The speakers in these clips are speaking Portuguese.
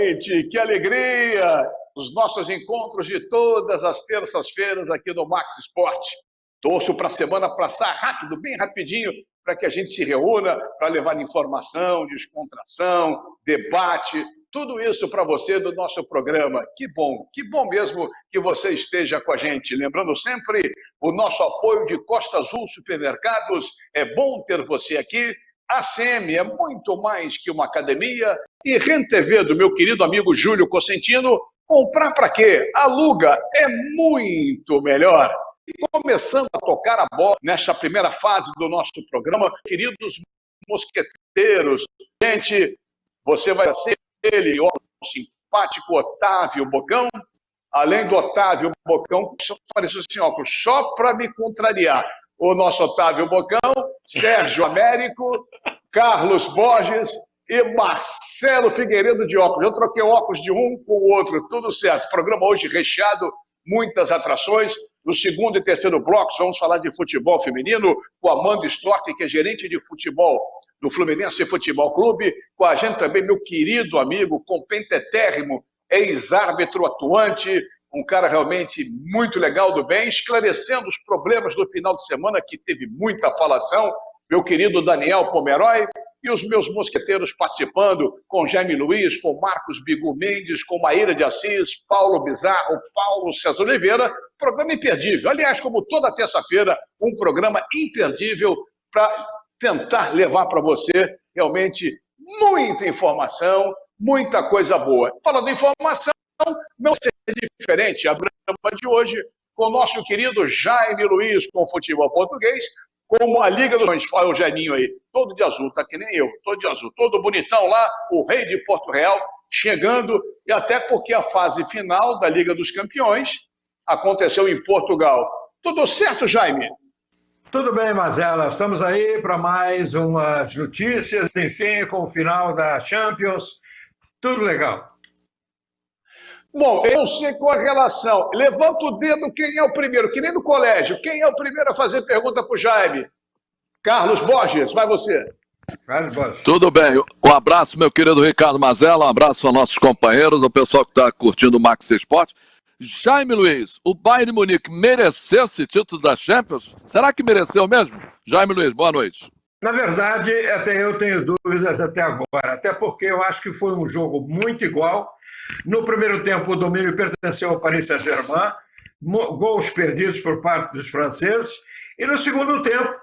noite, que alegria! Os nossos encontros de todas as terças-feiras aqui no Max Esporte. Torço para a semana passar rápido, bem rapidinho, para que a gente se reúna para levar informação, descontração, debate, tudo isso para você do nosso programa. Que bom mesmo que você esteja com a gente. Lembrando sempre o nosso apoio de Costa Azul Supermercados. É bom ter você aqui. A ACM é muito mais que uma academia. E RenTV, do meu querido amigo Júlio Cosentino, comprar para quê? Aluga, é muito melhor. E começando a tocar a bola nesta primeira fase do nosso programa, queridos mosqueteiros, gente, você vai ser ele, o simpático Otávio Bocão, além do Otávio Bocão, apareceu assim, óculos, só para me contrariar. O nosso Otávio Bocão, Sérgio Américo, Carlos Borges e Marcelo Figueiredo de óculos. Eu troquei óculos de um com o outro, tudo certo. Programa hoje recheado, muitas atrações. No segundo e terceiro blocos, vamos falar de futebol feminino com Amanda Stock, que é gerente de futebol do Fluminense Futebol Clube. Com a gente também, meu querido amigo, competentérrimo, ex-árbitro atuante, um cara realmente muito legal do bem, esclarecendo os problemas do final de semana, que teve muita falação, meu querido Daniel Pomeroy, e os meus mosqueteiros participando, com Jaime Luiz, com Marcos Bigu Mendes, com Maíra de Assis, Paulo Bizarro, Paulo César Oliveira, programa imperdível. Aliás, como toda terça-feira, um programa imperdível para tentar levar para você realmente muita informação, muita coisa boa. Falando em informação, não ser diferente, a programa de hoje com o nosso querido Jaime Luiz, com o futebol português, como a Liga dos Campeões. Olha o Jaiminho aí, todo de azul, tá que nem eu, todo de azul, todo bonitão lá, o rei de Porto Real, chegando, e até porque a fase final da Liga dos Campeões aconteceu em Portugal. Tudo certo, Jaime? Tudo bem, Mazela, estamos aí para mais umas notícias, enfim, com o final da Champions, tudo legal. Bom, eu não sei qual a relação. Levanta o dedo quem é o primeiro, que nem no colégio. Quem é o primeiro a fazer pergunta para o Jaime? Carlos Borges, vai você. Carlos Borges. Tudo bem. Um abraço, meu querido Ricardo Mazella, um abraço aos nossos companheiros, ao pessoal que está curtindo o Max Esporte. Jaime Luiz, o Bayern de Munique mereceu esse título da Champions? Será que mereceu mesmo? Jaime Luiz, boa noite. Na verdade, até eu tenho dúvidas até agora, até porque eu acho que foi um jogo muito igual. No primeiro tempo, o domínio pertenceu ao Paris Saint-Germain, gols perdidos por parte dos franceses, e no segundo tempo,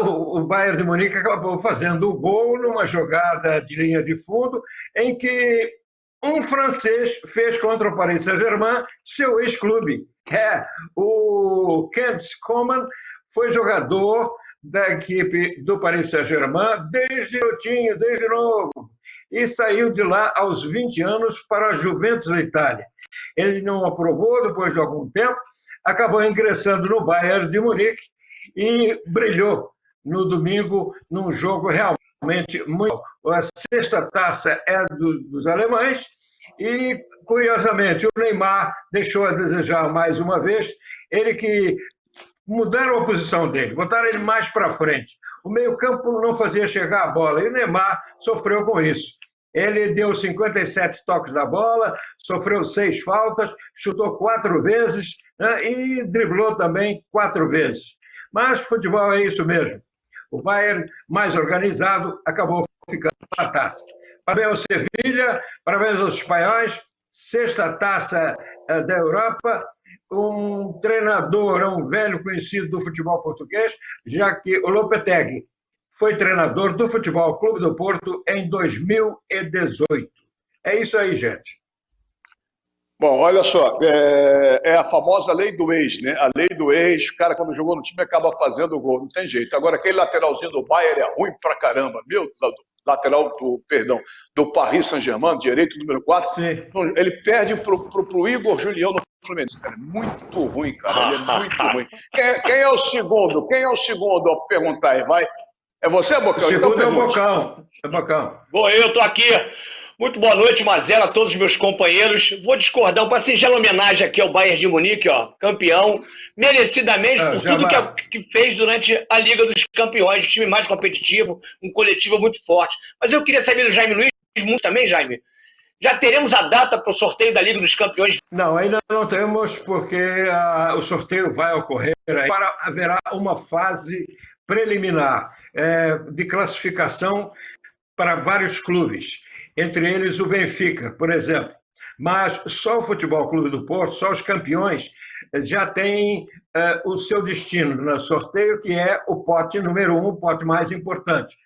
o Bayern de Munique acabou fazendo o gol numa jogada de linha de fundo, em que um francês fez contra o Paris Saint-Germain seu ex-clube. O Kent Coman foi jogador da equipe do Paris Saint-Germain desde novo, e saiu de lá aos 20 anos para a Juventus da Itália. Ele não aprovou, depois de algum tempo, acabou ingressando no Bayern de Munique e brilhou no domingo num jogo realmente muito... A sexta taça é dos alemães e, curiosamente, o Neymar deixou a desejar mais uma vez, ele que mudaram a posição dele, botaram ele mais para frente. O meio-campo não fazia chegar a bola e o Neymar sofreu com isso. Ele deu 57 toques na bola, sofreu 6 faltas, chutou 4 vezes, né, e driblou também 4 vezes. Mas futebol é isso mesmo. O Bayern, mais organizado, acabou ficando com a taça. Parabéns ao Sevilha, parabéns aos espanhóis, sexta taça da Europa. Um treinador, um velho conhecido do futebol português, já que o Lopetegui foi treinador do Futebol Clube do Porto em 2018. É isso aí, gente. Bom, olha só, é a famosa lei do ex, né? A lei do ex, o cara quando jogou no time acaba fazendo gol, não tem jeito. Agora, aquele lateralzinho do Bayern é ruim pra caramba, meu, lateral do Paris Saint-Germain, direito, número 4, sim. Ele perde pro Igor Julião no Fluminense, cara, muito ruim, cara, ele é muito ruim. Quem é o segundo? Quem é o segundo a perguntar aí, vai? É você, Bocão? O segundo então, é o Bocão. Bom, eu tô aqui. Muito boa noite, Mazella, a todos os meus companheiros. Vou discordar, uma singela homenagem aqui ao Bayern de Munique, ó, campeão, merecidamente por tudo que fez durante a Liga dos Campeões, um time mais competitivo, um coletivo muito forte. Mas eu queria saber do Jaime Luiz, muito também, Jaime, Já teremos a data para o sorteio da Liga dos Campeões? Não, ainda não temos, porque o sorteio vai ocorrer aí. Agora haverá uma fase preliminar de classificação para vários clubes, entre eles o Benfica, por exemplo. Mas só o Futebol Clube do Porto, só os campeões, já têm o seu destino no sorteio, que é o pote número 1, o pote mais importante.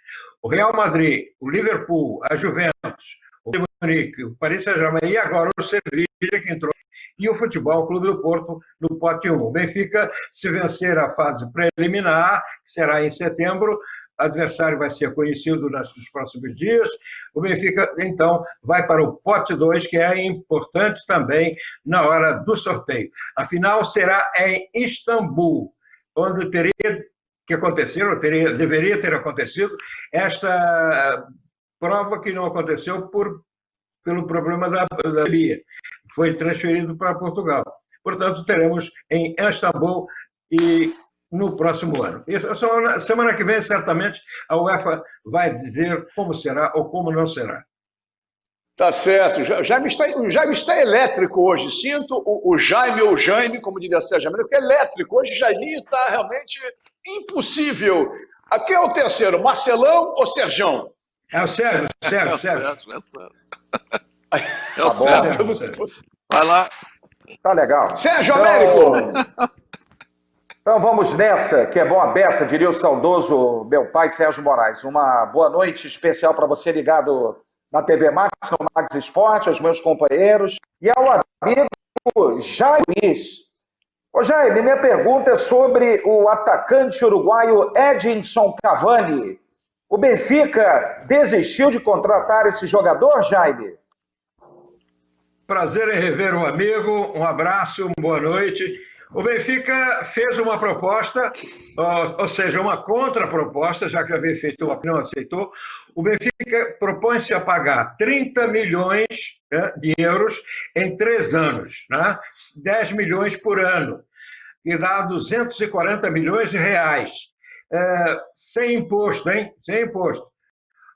O Real Madrid, o Liverpool, a Juventus, o Munique, o Paris Saint-Germain e agora o Sevilla, que entrou, e o Futebol Clube do Porto no pote 1. O Benfica, se vencer a fase preliminar, que será em setembro, o adversário vai ser conhecido nos próximos dias. O Benfica, então, vai para o pote 2, que é importante também na hora do sorteio. A final será em Istambul, onde teria que acontecer, ou deveria ter acontecido, esta prova que não aconteceu pelo problema da pandemia. Foi transferido para Portugal. Portanto, teremos em Istambul e no próximo ano. Semana que vem, certamente, a UEFA vai dizer como será ou como não será. Tá certo. O Jaime está elétrico hoje. Sinto o Jaime, ou Jaime, como diria Sérgio Américo, elétrico. Hoje o Jaime está realmente impossível. Aqui é o terceiro, Marcelão ou Serjão? É o Sérgio. É o Sérgio. Vai lá. Tá legal. Sérgio Américo! Então vamos nessa, que é bom a beça, diria o saudoso meu pai Sérgio Moraes. Uma boa noite especial para você ligado na TV Max, no Max Esporte, aos meus companheiros e ao amigo Jaime Luiz. Ô Jaime, minha pergunta é sobre o atacante uruguaio Edinson Cavani. O Benfica desistiu de contratar esse jogador, Jaime? Prazer em rever um amigo, um abraço, boa noite. O Benfica fez uma proposta, ou seja, uma contraproposta, já que havia feito uma que não aceitou. O Benfica propõe-se a pagar 30 milhões de euros em 3 anos, né? 10 milhões por ano, e dá 240 milhões de reais. Sem imposto, hein? Sem imposto.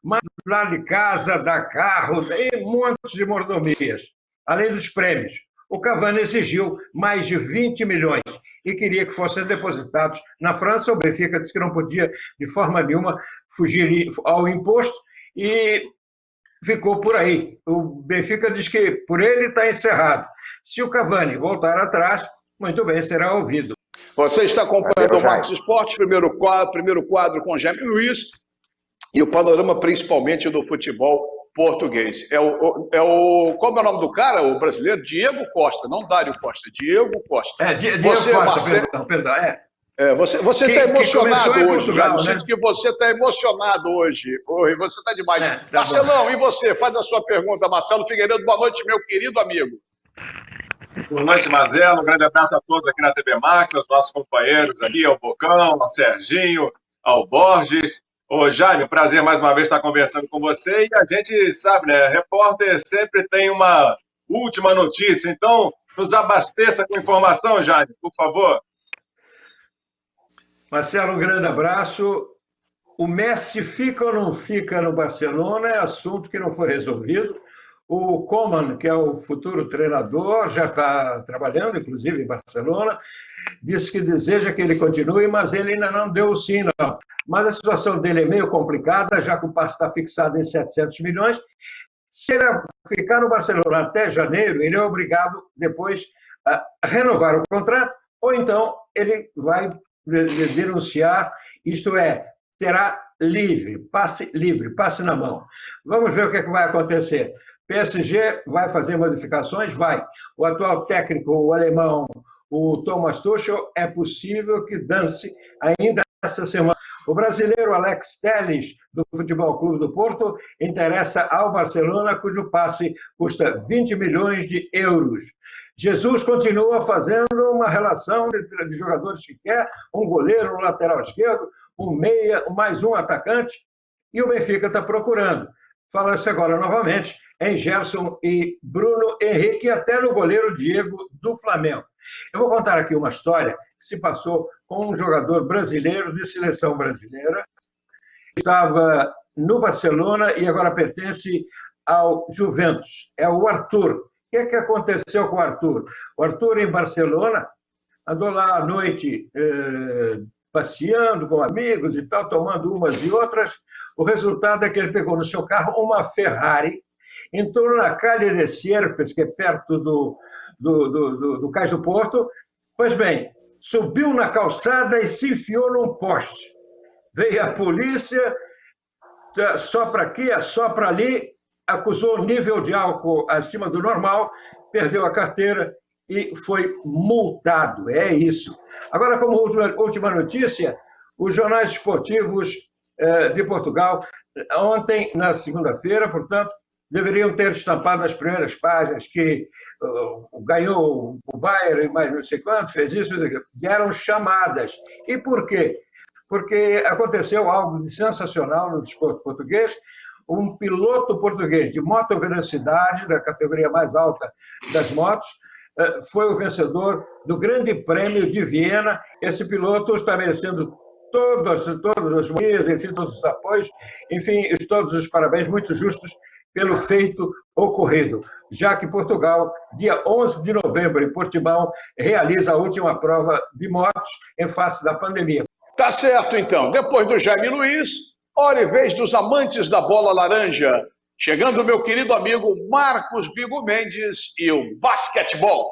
Mas lá de casa, dá carro, tem um monte de mordomias, além dos prêmios. O Cavani exigiu mais de 20 milhões e queria que fossem depositados na França. O Benfica disse que não podia, de forma nenhuma, fugir ao imposto e ficou por aí. O Benfica diz que por ele está encerrado. Se o Cavani voltar atrás, muito bem, será ouvido. Você está acompanhando o Max Esporte, primeiro quadro com Jaime Luiz e o panorama principalmente do futebol português. Como é o nome do cara, o brasileiro? Diego Costa, não Dário Costa, Diego Costa. Diego Costa, perdão. Você está emocionado hoje, Portugal, né? Sinto que você está emocionado hoje. Você está demais. Tá Marcelão, bom. E você? Faz a sua pergunta, Marcelo Figueiredo. Boa noite, meu querido amigo. Boa noite, Mazela. Um grande abraço a todos aqui na TV Max, aos nossos companheiros aqui, ao Bocão, ao Serginho, ao Borges. Ô, Jaime, prazer mais uma vez estar conversando com você. E a gente sabe, né? Repórter sempre tem uma última notícia. Então, nos abasteça com informação, Jaime, por favor. Marcelo, um grande abraço. O Messi fica ou não fica no Barcelona é assunto que não foi resolvido. O Koeman, que é o futuro treinador, já está trabalhando, inclusive, em Barcelona, disse que deseja que ele continue, mas ele ainda não deu o sim, não. Mas a situação dele é meio complicada, já que o passe está fixado em 700 milhões. Se ele ficar no Barcelona até janeiro, ele é obrigado depois a renovar o contrato, ou então ele vai denunciar, isto é, será livre, passe na mão. Vamos ver o que é que vai acontecer. PSG vai fazer modificações? Vai. O atual técnico, o alemão, o Thomas Tuchel, é possível que dance ainda essa semana. O brasileiro Alex Telles, do Futebol Clube do Porto, interessa ao Barcelona, cujo passe custa 20 milhões de euros. Jesus continua fazendo uma relação de jogadores que quer, um goleiro, um lateral esquerdo, um meia, mais um atacante, e o Benfica está procurando. Fala-se agora novamente em Gerson e Bruno Henrique, e até no goleiro Diego do Flamengo. Eu vou contar aqui uma história que se passou com um jogador brasileiro de seleção brasileira, que estava no Barcelona e agora pertence ao Juventus, é o Arthur. O que aconteceu com o Arthur? O Arthur, em Barcelona, andou lá à noite passeando com amigos e tal, tomando umas e outras. O resultado é que ele pegou no seu carro uma Ferrari, entrou na Calle de Sierpes, que é perto do Cais do Porto. Pois bem, subiu na calçada e se enfiou num poste. Veio a polícia, sopra aqui, sopra ali, acusou o nível de álcool acima do normal, perdeu a carteira e foi multado. É isso. Agora, como última notícia, os jornais esportivos de Portugal, ontem, na segunda-feira, portanto, deveriam ter estampado nas primeiras páginas que ganhou o Bayern e mais não sei quanto, fez isso, deram chamadas. E por quê? Porque aconteceu algo de sensacional no desporto português. Um piloto português de motovelocidade, da categoria mais alta das motos, foi o vencedor do Grande Prêmio de Viena. Esse piloto está merecendo todas as manias, enfim, todos os apoios, enfim, todos os parabéns muito justos pelo feito ocorrido, já que Portugal, dia 11 de novembro, em Portimão, realiza a última prova de motos em face da pandemia. Tá certo, então. Depois do Jaime Luiz, hora e vez dos amantes da bola laranja. Chegando o meu querido amigo Marcos Bigo Mendes e o basquetebol.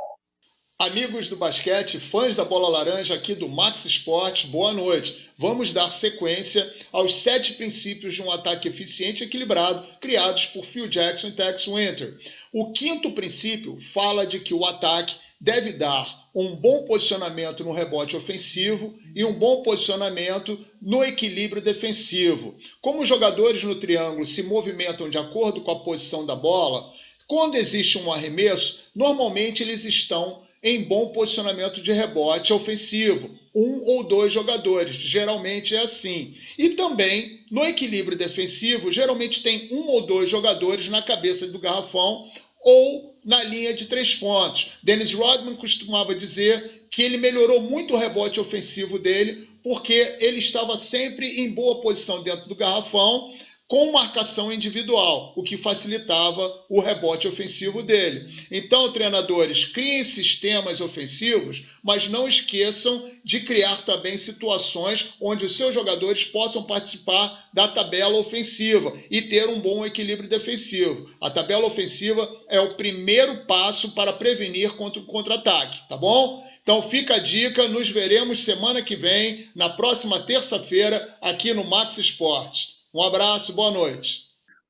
Amigos do basquete, fãs da bola laranja aqui do Max Esportes, boa noite. Vamos dar sequência aos 7 princípios de um ataque eficiente e equilibrado criados por Phil Jackson e Tex Winter. O 5º princípio fala de que o ataque deve dar um bom posicionamento no rebote ofensivo e um bom posicionamento no equilíbrio defensivo. Como os jogadores no triângulo se movimentam de acordo com a posição da bola, quando existe um arremesso, normalmente eles estão em bom posicionamento de rebote ofensivo, 1 ou 2 jogadores, geralmente é assim. E também, no equilíbrio defensivo, geralmente tem 1 ou 2 jogadores na cabeça do garrafão ou na linha de 3 pontos. Dennis Rodman costumava dizer que ele melhorou muito o rebote ofensivo dele, porque ele estava sempre em boa posição dentro do garrafão, com marcação individual, o que facilitava o rebote ofensivo dele. Então, treinadores, criem sistemas ofensivos, mas não esqueçam de criar também situações onde os seus jogadores possam participar da tabela ofensiva e ter um bom equilíbrio defensivo. A tabela ofensiva é o primeiro passo para prevenir contra o contra-ataque, tá bom? Então fica a dica, nos veremos semana que vem, na próxima terça-feira, aqui no Max Esportes. Um abraço, boa noite.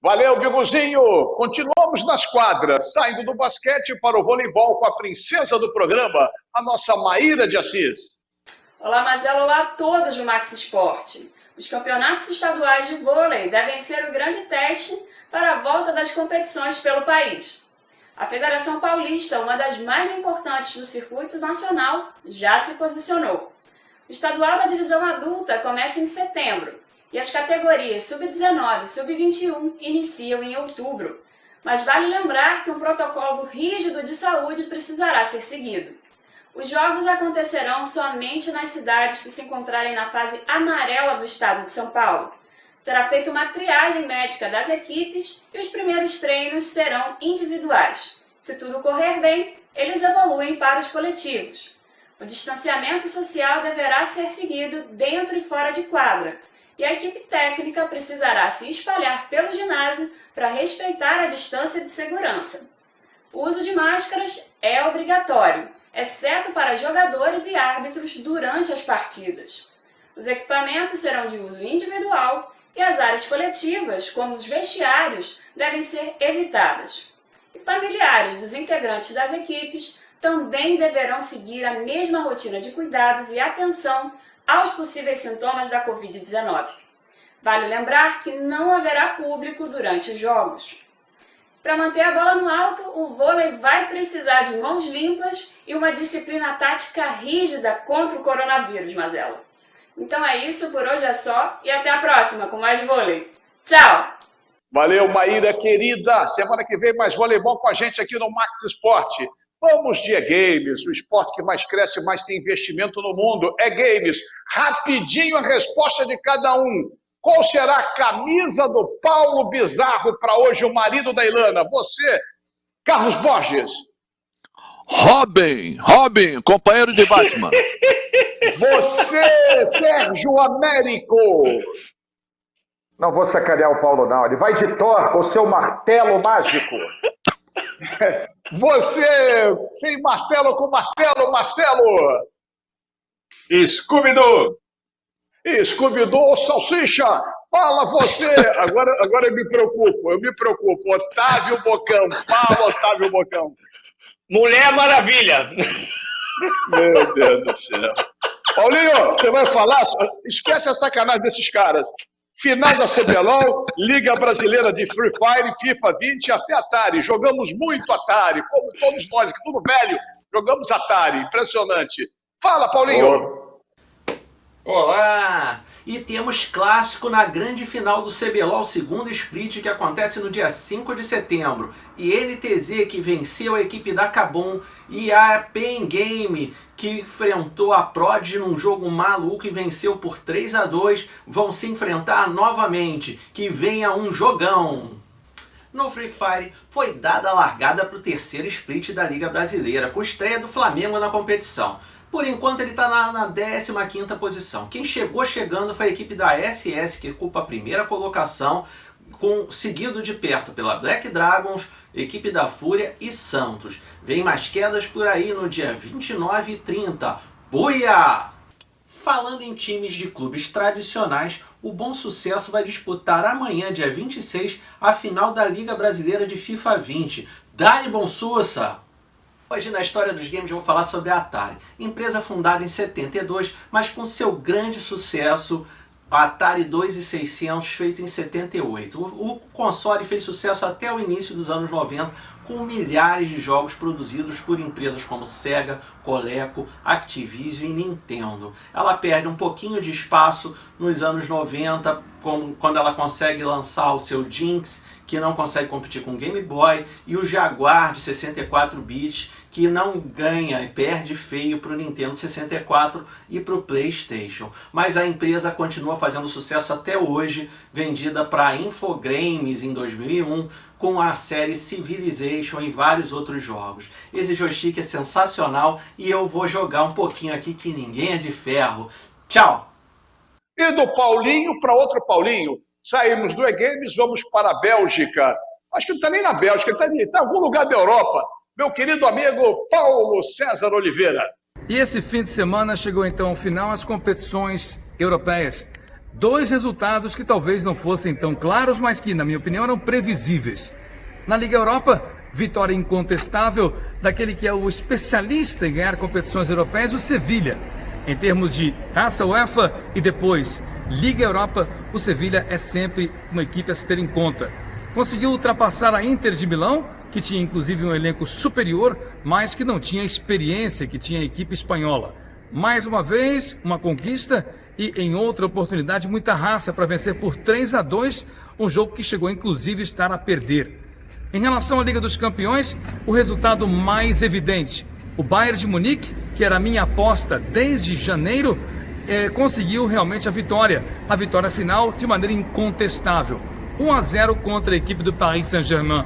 Valeu, Biguzinho. Continuamos nas quadras, saindo do basquete para o voleibol com a princesa do programa, a nossa Maíra de Assis. Olá, Mazelo, olá a todos do Max Esporte. Os campeonatos estaduais de vôlei devem ser o grande teste para a volta das competições pelo país. A Federação Paulista, uma das mais importantes do circuito nacional, já se posicionou. O estadual da divisão adulta começa em setembro. E as categorias Sub-19 e Sub-21 iniciam em outubro. Mas vale lembrar que um protocolo rígido de saúde precisará ser seguido. Os jogos acontecerão somente nas cidades que se encontrarem na fase amarela do estado de São Paulo. Será feita uma triagem médica das equipes e os primeiros treinos serão individuais. Se tudo correr bem, eles evoluem para os coletivos. O distanciamento social deverá ser seguido dentro e fora de quadra. E a equipe técnica precisará se espalhar pelo ginásio para respeitar a distância de segurança. O uso de máscaras é obrigatório, exceto para jogadores e árbitros durante as partidas. Os equipamentos serão de uso individual e as áreas coletivas, como os vestiários, devem ser evitadas. E familiares dos integrantes das equipes também deverão seguir a mesma rotina de cuidados e atenção aos possíveis sintomas da Covid-19. Vale lembrar que não haverá público durante os jogos. Para manter a bola no alto, o vôlei vai precisar de mãos limpas e uma disciplina tática rígida contra o coronavírus, Mazela. Então é isso, por hoje é só e até a próxima com mais vôlei. Tchau! Valeu, Maíra querida! Semana que vem mais voleibol com a gente aqui no Max Esporte. Vamos de e-games, o esporte que mais cresce, mais tem investimento no mundo. É games. Rapidinho a resposta de cada um. Qual será a camisa do Paulo Bizarro para hoje, o marido da Ilana? Você, Carlos Borges. Robin, companheiro de Batman. Você, Sérgio Américo. Não vou sacanear o Paulo, não. Ele vai de Thor com o seu martelo mágico. Você, sem martelo com martelo, Marcelo. Scooby-Doo. Scooby-Doo, Salsicha. Fala você. Agora eu me preocupo. Otávio Bocão. Fala, Otávio Bocão. Mulher Maravilha. Meu Deus do céu. Paulinho, você vai falar? Esquece a sacanagem desses caras. Final da CBLOL, Liga Brasileira de Free Fire, FIFA 20 até Atari. Jogamos muito Atari, como todos nós, que tudo velho, jogamos Atari. Impressionante. Fala, Paulinho. Olá! E temos clássico na grande final do CBLOL, segundo split, que acontece no dia 5 de setembro. E NTZ, que venceu a equipe da Kabum, e a Pen Game, que enfrentou a Prodigy num jogo maluco e venceu por 3-2, vão se enfrentar novamente. Que venha um jogão! No Free Fire foi dada a largada para o terceiro split da Liga Brasileira, com estreia do Flamengo na competição. Por enquanto ele está na 15ª posição. Quem chegando foi a equipe da SS, que ocupa a primeira colocação, seguido de perto pela Black Dragons, equipe da Fúria e Santos. Vem mais quedas por aí no dia 29 e 30. Buia! Falando em times de clubes tradicionais, o Bom Sucesso vai disputar amanhã, dia 26, a final da Liga Brasileira de FIFA 20. Dá-lhe, Bom Sussa! Hoje na história dos games eu vou falar sobre a Atari, empresa fundada em 72, mas com seu grande sucesso, a Atari 2600, feito em 78. O console fez sucesso até o início dos anos 90, com milhares de jogos produzidos por empresas como Sega, Coleco, Activision e Nintendo. Ela perde um pouquinho de espaço nos anos 90, quando ela consegue lançar o seu Jinx, que não consegue competir com o Game Boy, e o Jaguar de 64 bits, que não ganha e perde feio para o Nintendo 64 e para o PlayStation. Mas a empresa continua fazendo sucesso até hoje, vendida para Infogrames em 2001, com a série Civilization e vários outros jogos. Esse joystick é sensacional e eu vou jogar um pouquinho aqui que ninguém é de ferro. Tchau! E do Paulinho para outro Paulinho. Saímos do E-Games, vamos para a Bélgica. Acho que não está nem na Bélgica, ele está em algum lugar da Europa. Meu querido amigo Paulo César Oliveira. E esse fim de semana chegou então ao final as competições europeias. 2 resultados que talvez não fossem tão claros, mas que, na minha opinião, eram previsíveis. Na Liga Europa, vitória incontestável daquele que é o especialista em ganhar competições europeias, o Sevilha. Em termos de Taça UEFA e depois Liga Europa, o Sevilha é sempre uma equipe a se ter em conta. Conseguiu ultrapassar a Inter de Milão, que tinha inclusive um elenco superior, mas que não tinha a experiência que tinha a equipe espanhola. Mais uma vez, uma conquista e em outra oportunidade muita raça para vencer por 3-2, um jogo que chegou inclusive a estar a perder. Em relação à Liga dos Campeões, o resultado mais evidente, o Bayern de Munique, que era a minha aposta desde janeiro, conseguiu realmente a vitória final de maneira incontestável, 1-0 contra a equipe do Paris Saint-Germain.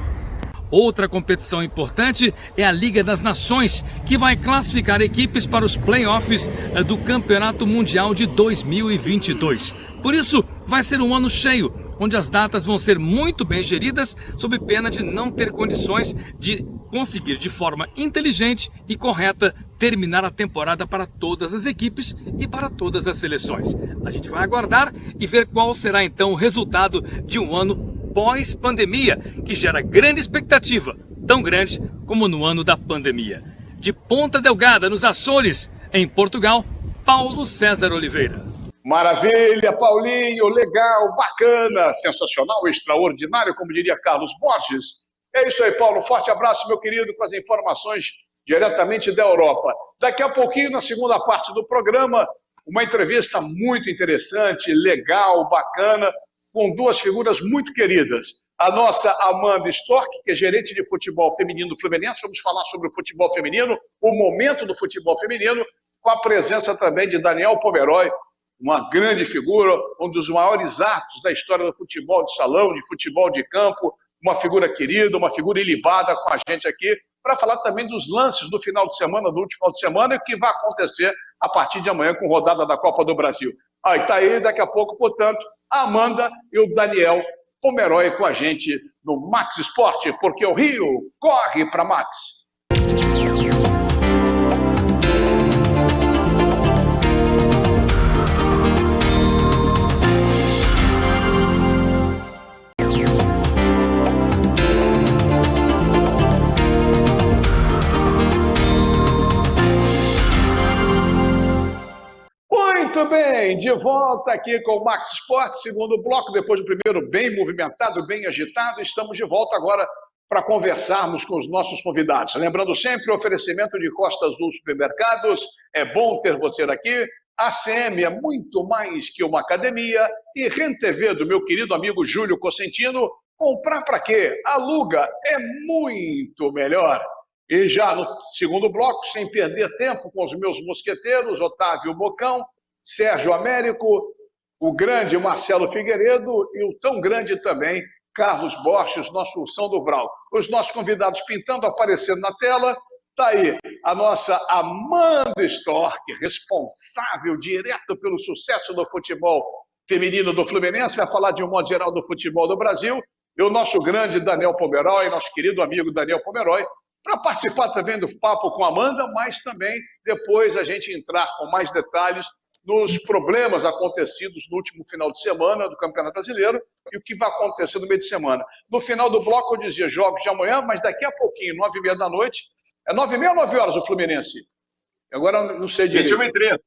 Outra competição importante é a Liga das Nações, que vai classificar equipes para os playoffs do Campeonato Mundial de 2022. Por isso, vai ser um ano cheio, onde as datas vão ser muito bem geridas, sob pena de não ter condições de conseguir de forma inteligente e correta terminar a temporada para todas as equipes e para todas as seleções. A gente vai aguardar e ver qual será então o resultado de um ano pós-pandemia, que gera grande expectativa, tão grande como no ano da pandemia. De Ponta Delgada, nos Açores, em Portugal, Paulo César Oliveira. Maravilha, Paulinho, legal, bacana, sensacional, extraordinário, como diria Carlos Borges. É isso aí, Paulo, forte abraço, meu querido, com as informações diretamente da Europa. Daqui a pouquinho, na segunda parte do programa, uma entrevista muito interessante, legal, bacana, com 2 figuras muito queridas. A nossa Amanda Storck, que é gerente de futebol feminino do Fluminense, vamos falar sobre o futebol feminino, o momento do futebol feminino, com a presença também de Daniel Pomeroy, uma grande figura, um dos maiores atos da história do futebol de salão, de futebol de campo, uma figura querida, uma figura ilibada com a gente aqui, para falar também dos lances do final de semana, do último final de semana, e o que vai acontecer a partir de amanhã com rodada da Copa do Brasil. Está aí, daqui a pouco, portanto, a Amanda e o Daniel Pomeroy com a gente no Max Esporte, porque o Rio corre para Max. Muito bem, de volta aqui com o Max Esporte, segundo bloco, depois do primeiro bem movimentado, bem agitado, estamos de volta agora para conversarmos com os nossos convidados. Lembrando sempre o oferecimento de Costa Azul Supermercados, é bom ter você aqui, ACM é muito mais que uma academia e RenTV do meu querido amigo Júlio Cosentino, comprar para quê? Aluga, é muito melhor. E já no segundo bloco, sem perder tempo com os meus mosqueteiros, Otávio Bocão, Sérgio Américo, o grande Marcelo Figueiredo e o tão grande também Carlos Borges, nosso Ursão do Brau. Os nossos convidados pintando, aparecendo na tela. Está aí a nossa Amanda Storck, responsável direto pelo sucesso do futebol feminino do Fluminense, vai falar de um modo geral do futebol do Brasil. E o nosso grande Daniel Pomeroy, nosso querido amigo Daniel Pomeroy, para participar também do papo com a Amanda, mas também depois a gente entrar com mais detalhes nos problemas acontecidos no último final de semana do Campeonato Brasileiro e o que vai acontecer no meio de semana. No final do bloco eu dizia jogos de amanhã, mas daqui a pouquinho, 9h30 da noite, é 9h30 ou 9 horas o Fluminense? Agora não sei direito. 21h30.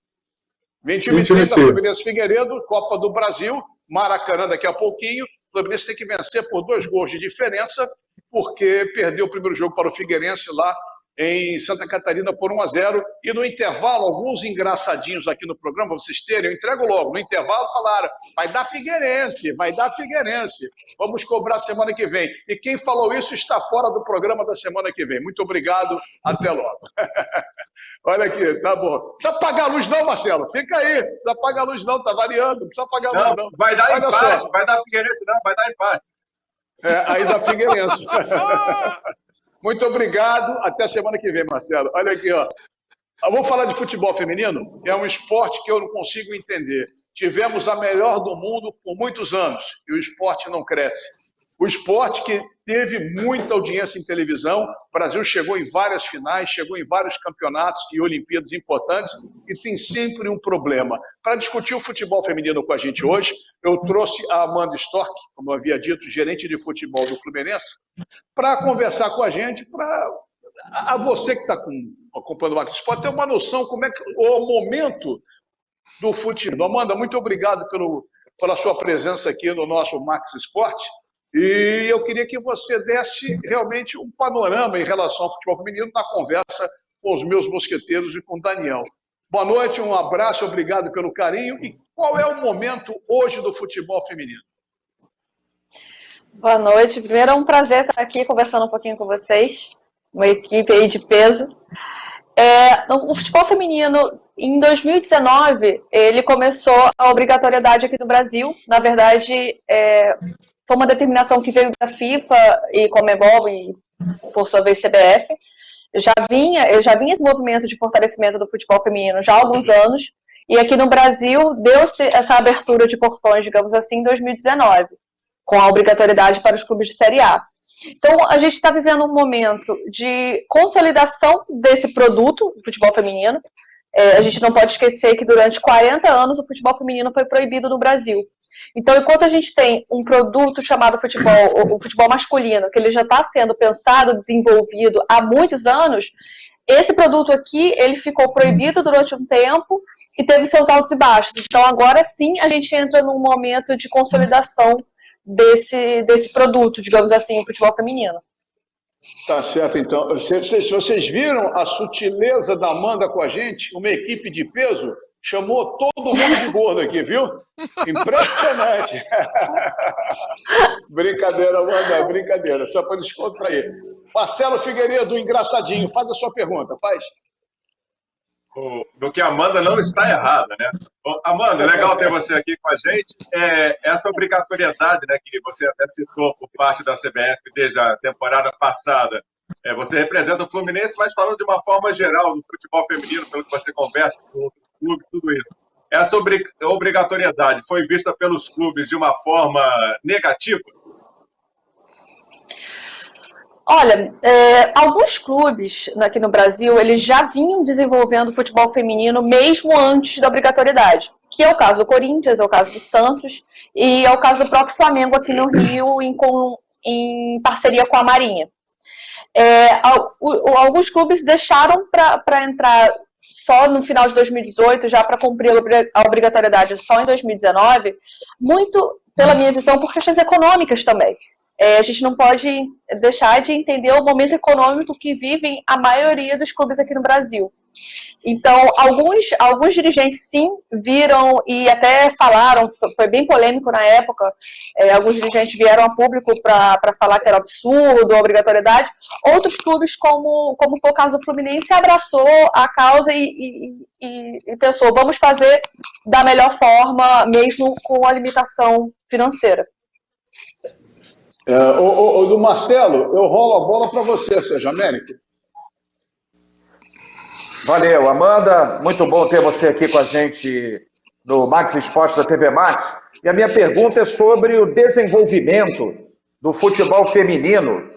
21h30, Fluminense Figueiredo, Copa do Brasil, Maracanã daqui a pouquinho. O Fluminense tem que vencer por 2 gols de diferença, porque perdeu o primeiro jogo para o Figueirense lá em Santa Catarina por 1-0, e no intervalo, alguns engraçadinhos aqui no programa, para vocês terem, eu entrego logo, no intervalo falaram, vai dar Figueirense, vamos cobrar semana que vem. E quem falou isso está fora do programa da semana que vem. Muito obrigado, até logo. Olha aqui, tá bom. Não precisa apagar a luz não, Marcelo, fica aí, não precisa apagar a luz não, tá variando, não precisa apagar a luz não. Vai dar empate, vai dar Figueirense não, vai dar empate. Aí dá Figueirense. Muito obrigado. Até a semana que vem, Marcelo. Olha aqui, ó. Vamos falar de futebol feminino? É um esporte que eu não consigo entender. Tivemos a melhor do mundo por muitos anos e o esporte não cresce. O esporte que teve muita audiência em televisão, o Brasil chegou em várias finais, chegou em vários campeonatos e Olimpíadas importantes e tem sempre um problema. Para discutir o futebol feminino com a gente hoje, eu trouxe a Amanda Storck, como eu havia dito, gerente de futebol do Fluminense, para conversar com a gente, para você que está acompanhando o Max Esporte ter uma noção como é que o momento do futebol. Amanda, muito obrigado pela sua presença aqui no nosso Max Esporte. E eu queria que você desse realmente um panorama em relação ao futebol feminino na conversa com os meus mosqueteiros e com o Daniel. Boa noite, um abraço, obrigado pelo carinho. E qual é o momento hoje do futebol feminino? Boa noite. Primeiro é um prazer estar aqui conversando um pouquinho com vocês, uma equipe aí de peso. O futebol feminino, em 2019, ele começou a obrigatoriedade aqui no Brasil. Na verdade, foi uma determinação que veio da FIFA e Conmebol e, por sua vez, CBF. Eu já vinha esse movimento de fortalecimento do futebol feminino já há alguns anos, e aqui no Brasil deu-se essa abertura de portões, digamos assim, em 2019, com a obrigatoriedade para os clubes de Série A. Então, a gente está vivendo um momento de consolidação desse produto, o futebol feminino. A gente não pode esquecer que durante 40 anos o futebol feminino foi proibido no Brasil. Então, enquanto a gente tem um produto chamado futebol, o futebol masculino, que ele já está sendo pensado, desenvolvido há muitos anos, esse produto aqui, ele ficou proibido durante um tempo e teve seus altos e baixos. Então, agora sim, a gente entra num momento de consolidação desse produto, digamos assim, o futebol feminino. Tá certo, então. Vocês viram a sutileza da Amanda com a gente? Uma equipe de peso chamou todo mundo de gordo aqui, viu? Impressionante. Brincadeira, Amanda, brincadeira. Só para descontrair. Marcelo Figueiredo, engraçadinho, faz a sua pergunta, faz. do que a Amanda não está errada, né? Amanda, legal ter você aqui com a gente. Essa obrigatoriedade, né, que você até citou por parte da CBF desde a temporada passada, você representa o Fluminense, mas falando de uma forma geral do futebol feminino, pelo que você conversa com outros clubes, tudo isso. Essa obrigatoriedade foi vista pelos clubes de uma forma negativa? Olha, alguns clubes aqui no Brasil, eles já vinham desenvolvendo futebol feminino mesmo antes da obrigatoriedade, que é o caso do Corinthians, é o caso do Santos e é o caso do próprio Flamengo aqui no Rio, em parceria com a Marinha. Alguns clubes deixaram para entrar só no final de 2018, já para cumprir a obrigatoriedade só em 2019, muito pela minha visão por questões econômicas também. A gente não pode deixar de entender o momento econômico que vivem a maioria dos clubes aqui no Brasil. Então, alguns dirigentes, sim, viram e até falaram, foi bem polêmico na época, alguns dirigentes vieram a público para falar que era absurdo, a obrigatoriedade. Outros clubes, como foi o caso do Fluminense, abraçou a causa e pensou, vamos fazer da melhor forma, mesmo com a limitação financeira. Do Marcelo, eu rolo a bola para você, Sérgio Américo. Valeu, Amanda. Muito bom ter você aqui com a gente no Max Esporte da TV Max. E a minha pergunta é sobre o desenvolvimento do futebol feminino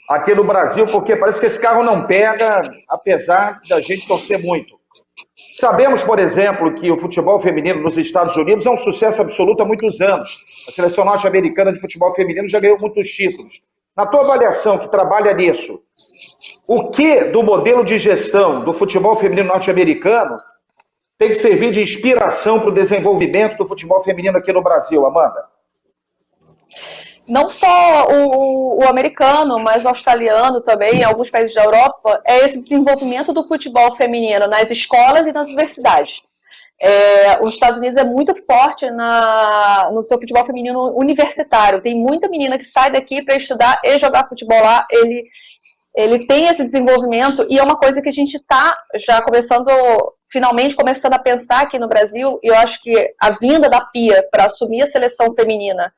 aqui no Brasil, porque parece que esse carro não pega, apesar da gente torcer muito. Sabemos, por exemplo, que o futebol feminino nos Estados Unidos é um sucesso absoluto há muitos anos. A seleção norte-americana de futebol feminino já ganhou muitos títulos. Na tua avaliação, que trabalha nisso, o que do modelo de gestão do futebol feminino norte-americano tem que servir de inspiração para o desenvolvimento do futebol feminino aqui no Brasil, Amanda? Não só o americano, mas o australiano também, em alguns países da Europa, é esse desenvolvimento do futebol feminino nas escolas e nas universidades. Os Estados Unidos é muito forte no seu futebol feminino universitário. Tem muita menina que sai daqui para estudar e jogar futebol lá. Ele tem esse desenvolvimento e é uma coisa que a gente está já finalmente começando a pensar aqui no Brasil, e eu acho que a vinda da Pia para assumir a seleção feminina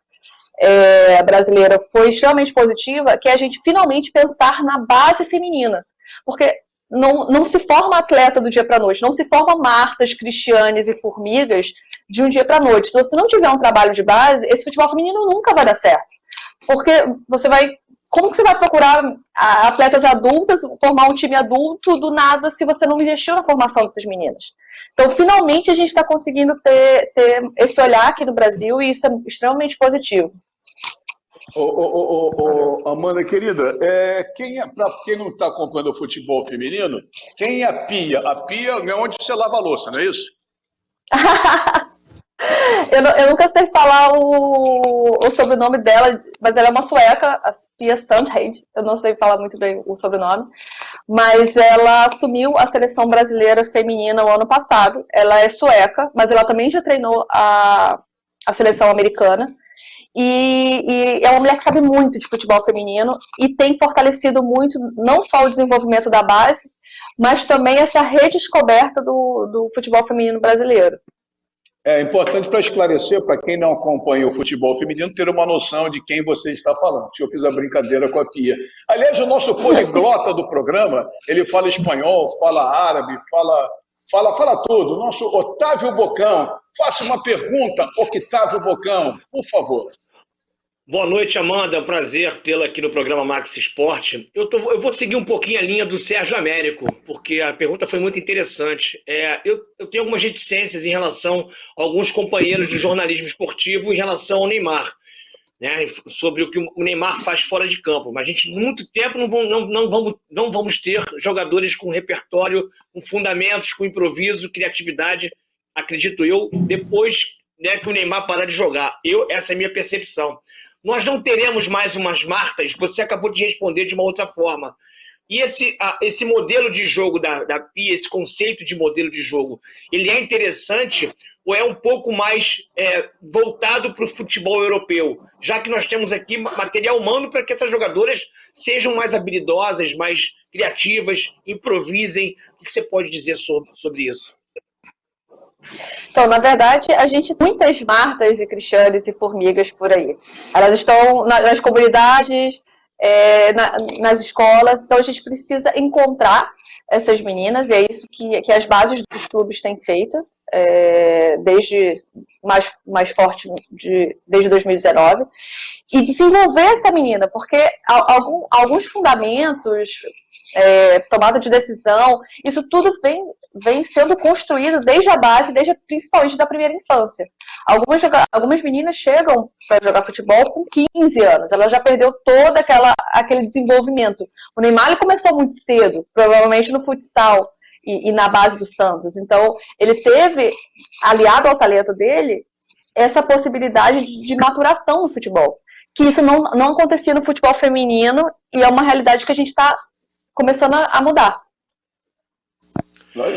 brasileira foi extremamente positiva, que é a gente finalmente pensar na base feminina, porque não se forma atleta do dia para a noite, não se forma Martas, Cristianes e Formigas de um dia para a noite. Se você não tiver um trabalho de base, esse futebol feminino nunca vai dar certo, porque como que você vai procurar atletas adultas, formar um time adulto do nada se você não investiu na formação dessas meninas? Então, finalmente, a gente está conseguindo ter esse olhar aqui no Brasil e isso é extremamente positivo. Amanda, querida, para quem não está acompanhando o futebol feminino, quem é a Pia? A Pia é onde você lava a louça, não é isso? Eu nunca sei falar o sobrenome dela, mas ela é uma sueca, a Pia Sundhage. Eu não sei falar muito bem o sobrenome, mas ela assumiu a seleção brasileira feminina o ano passado. Ela é sueca, mas ela também já treinou a seleção americana. E é uma mulher que sabe muito de futebol feminino e tem fortalecido muito não só o desenvolvimento da base, mas também essa redescoberta do futebol feminino brasileiro. É importante para esclarecer, para quem não acompanha o futebol feminino, ter uma noção de quem você está falando. Eu fiz a brincadeira com a Pia. Aliás, o nosso poliglota do programa, ele fala espanhol, fala árabe, fala tudo. Nosso Otávio Bocão, faça uma pergunta, Octávio Bocão, por favor. Boa noite, Amanda. É um prazer tê-la aqui no programa Max Esporte. Eu vou seguir um pouquinho a linha do Sérgio Américo, porque a pergunta foi muito interessante. Eu tenho algumas reticências em relação a alguns companheiros de jornalismo esportivo em relação ao Neymar, né, sobre o que o Neymar faz fora de campo. Mas a gente, muito tempo, não vamos ter jogadores com repertório, com fundamentos, com improviso, criatividade, acredito eu, depois, né, que o Neymar parar de jogar. Essa é a minha percepção. Nós não teremos mais umas Martas, você acabou de responder de uma outra forma. E esse modelo de jogo da Pia, esse conceito de modelo de jogo, ele é interessante ou é um pouco mais voltado para o futebol europeu? Já que nós temos aqui material humano para que essas jogadoras sejam mais habilidosas, criativas, improvisem. O que você pode dizer sobre isso? Então, na verdade, a gente tem muitas Martas e Cristianes e Formigas por aí. Elas estão nas comunidades, nas escolas, então a gente precisa encontrar essas meninas, e é isso que as bases dos clubes têm feito, desde mais forte desde 2019, e desenvolver essa menina, porque alguns fundamentos, tomada de decisão, isso tudo vem sendo construído desde a base, principalmente da primeira infância. Algumas meninas chegam para jogar futebol com 15 anos, ela já perdeu todo aquele desenvolvimento. O Neymar ele começou muito cedo, provavelmente no futsal e na base do Santos. Então, ele teve, aliado ao talento dele, essa possibilidade de maturação no futebol. Que isso não acontecia no futebol feminino, e é uma realidade que a gente está começando a mudar.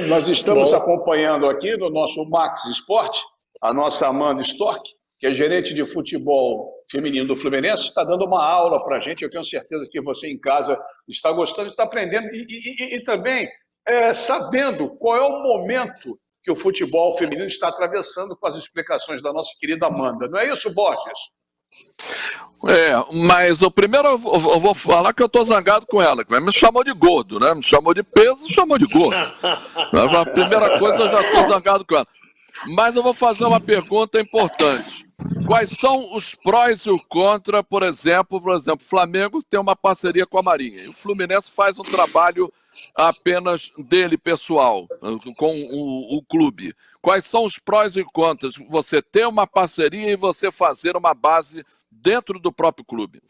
Nós estamos acompanhando aqui no nosso Max Esporte, a nossa Amanda Storck, que é gerente de futebol feminino do Fluminense, está dando uma aula para a gente. Eu tenho certeza que você em casa está gostando, está aprendendo e também sabendo qual é o momento que o futebol feminino está atravessando, com as explicações da nossa querida Amanda. Não é isso, Borges? Mas o primeiro eu vou falar que eu tô zangado com ela, que me chamou de gordo, né? Me chamou de peso, chamou de gordo. A primeira coisa, eu já tô zangado com ela. Mas eu vou fazer uma pergunta importante. Quais são os prós e o contra, por exemplo, o Flamengo tem uma parceria com a Marinha, e o Fluminense faz um trabalho apenas dele, pessoal, com o clube. Quais são os prós e contras? Você ter uma parceria e você fazer uma base dentro do próprio clube.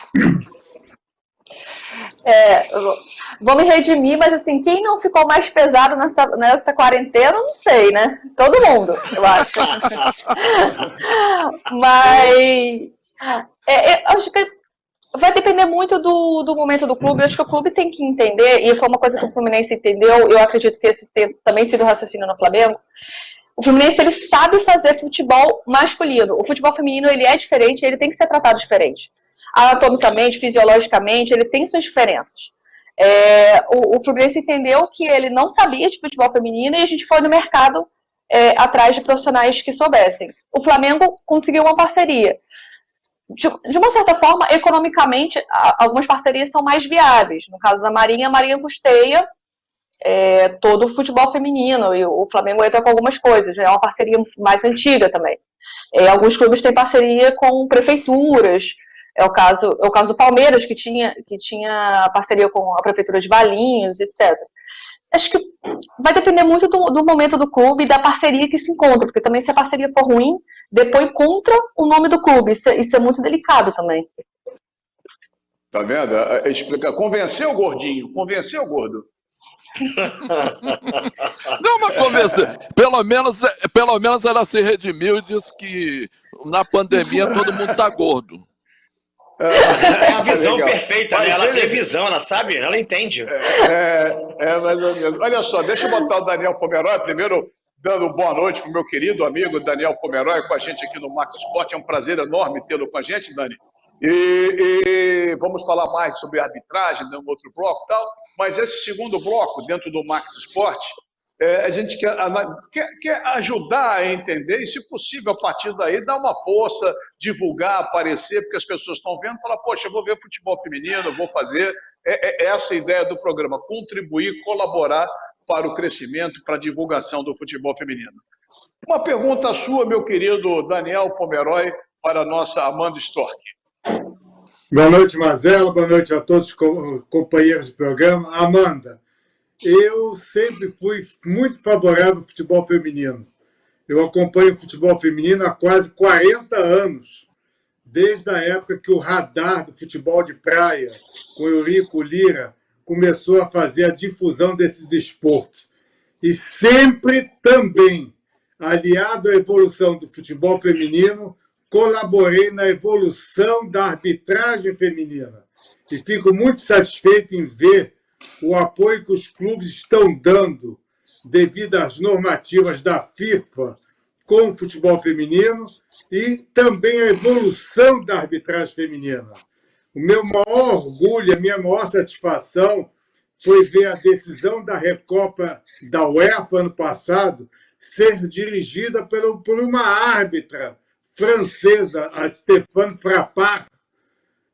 Vou me redimir, mas assim, quem não ficou mais pesado nessa quarentena, não sei, né? Todo mundo, eu acho. Mas acho que vai depender muito do momento do clube. Eu acho que o clube tem que entender, e foi uma coisa que o Fluminense entendeu, eu acredito que esse tem também sido raciocínio no Flamengo. O Fluminense, ele sabe fazer futebol masculino. O futebol feminino, ele é diferente, ele tem que ser tratado diferente. Anatomicamente, fisiologicamente, ele tem suas diferenças. O Fluminense entendeu que ele não sabia de futebol feminino, e a gente foi no mercado atrás de profissionais que soubessem. O Flamengo conseguiu uma parceria. De uma certa forma, economicamente, algumas parcerias são mais viáveis. No caso da Marinha, a Marinha custeia todo o futebol feminino, e o Flamengo entra com algumas coisas. É uma parceria mais antiga também. Alguns clubes têm parceria com prefeituras. É o caso do Palmeiras, que tinha parceria com a prefeitura de Valinhos, etc. Acho que vai depender muito do momento do clube e da parceria que se encontra, porque também, se a parceria for ruim, depois contra o nome do clube. Isso é muito delicado também. Tá vendo? Explica. Convenceu o gordinho, convenceu o gordo. Não, mas convencer. Pelo menos ela se redimiu e disse que na pandemia todo mundo tá gordo. É a visão perfeita, né? Ela tem visão, ela sabe, ela entende. Mais ou menos. Olha só, deixa eu botar o Daniel Pomeroy primeiro, dando boa noite para o meu querido amigo Daniel Pomeroy, com a gente aqui no Max Esporte. É um prazer enorme tê-lo com a gente, Dani. E vamos falar mais sobre arbitragem no outro bloco e tal, mas esse segundo bloco, dentro do Max Esporte, a gente quer ajudar a entender, e, se possível, a partir daí, dar uma força, divulgar, aparecer, porque as pessoas estão vendo e falam, poxa, eu vou ver futebol feminino, vou fazer. Essa é a ideia do programa, contribuir, colaborar para o crescimento, para a divulgação do futebol feminino. Uma pergunta sua, meu querido Daniel Pomeroy, para a nossa Amanda Storck. Boa noite, Mazela, boa noite a todos os companheiros do programa. Amanda, eu sempre fui muito favorável ao futebol feminino. Eu acompanho o futebol feminino há quase 40 anos, desde a época que o radar do futebol de praia, com Eurico Lira, começou a fazer a difusão desse desporto. E sempre também, aliado à evolução do futebol feminino, colaborei na evolução da arbitragem feminina. E fico muito satisfeito em ver o apoio que os clubes estão dando, devido às normativas da FIFA, com o futebol feminino, e também a evolução da arbitragem feminina. O meu maior orgulho, a minha maior satisfação foi ver a decisão da Recopa da UEFA ano passado ser dirigida por uma árbitra francesa, a Stéphane Frappart,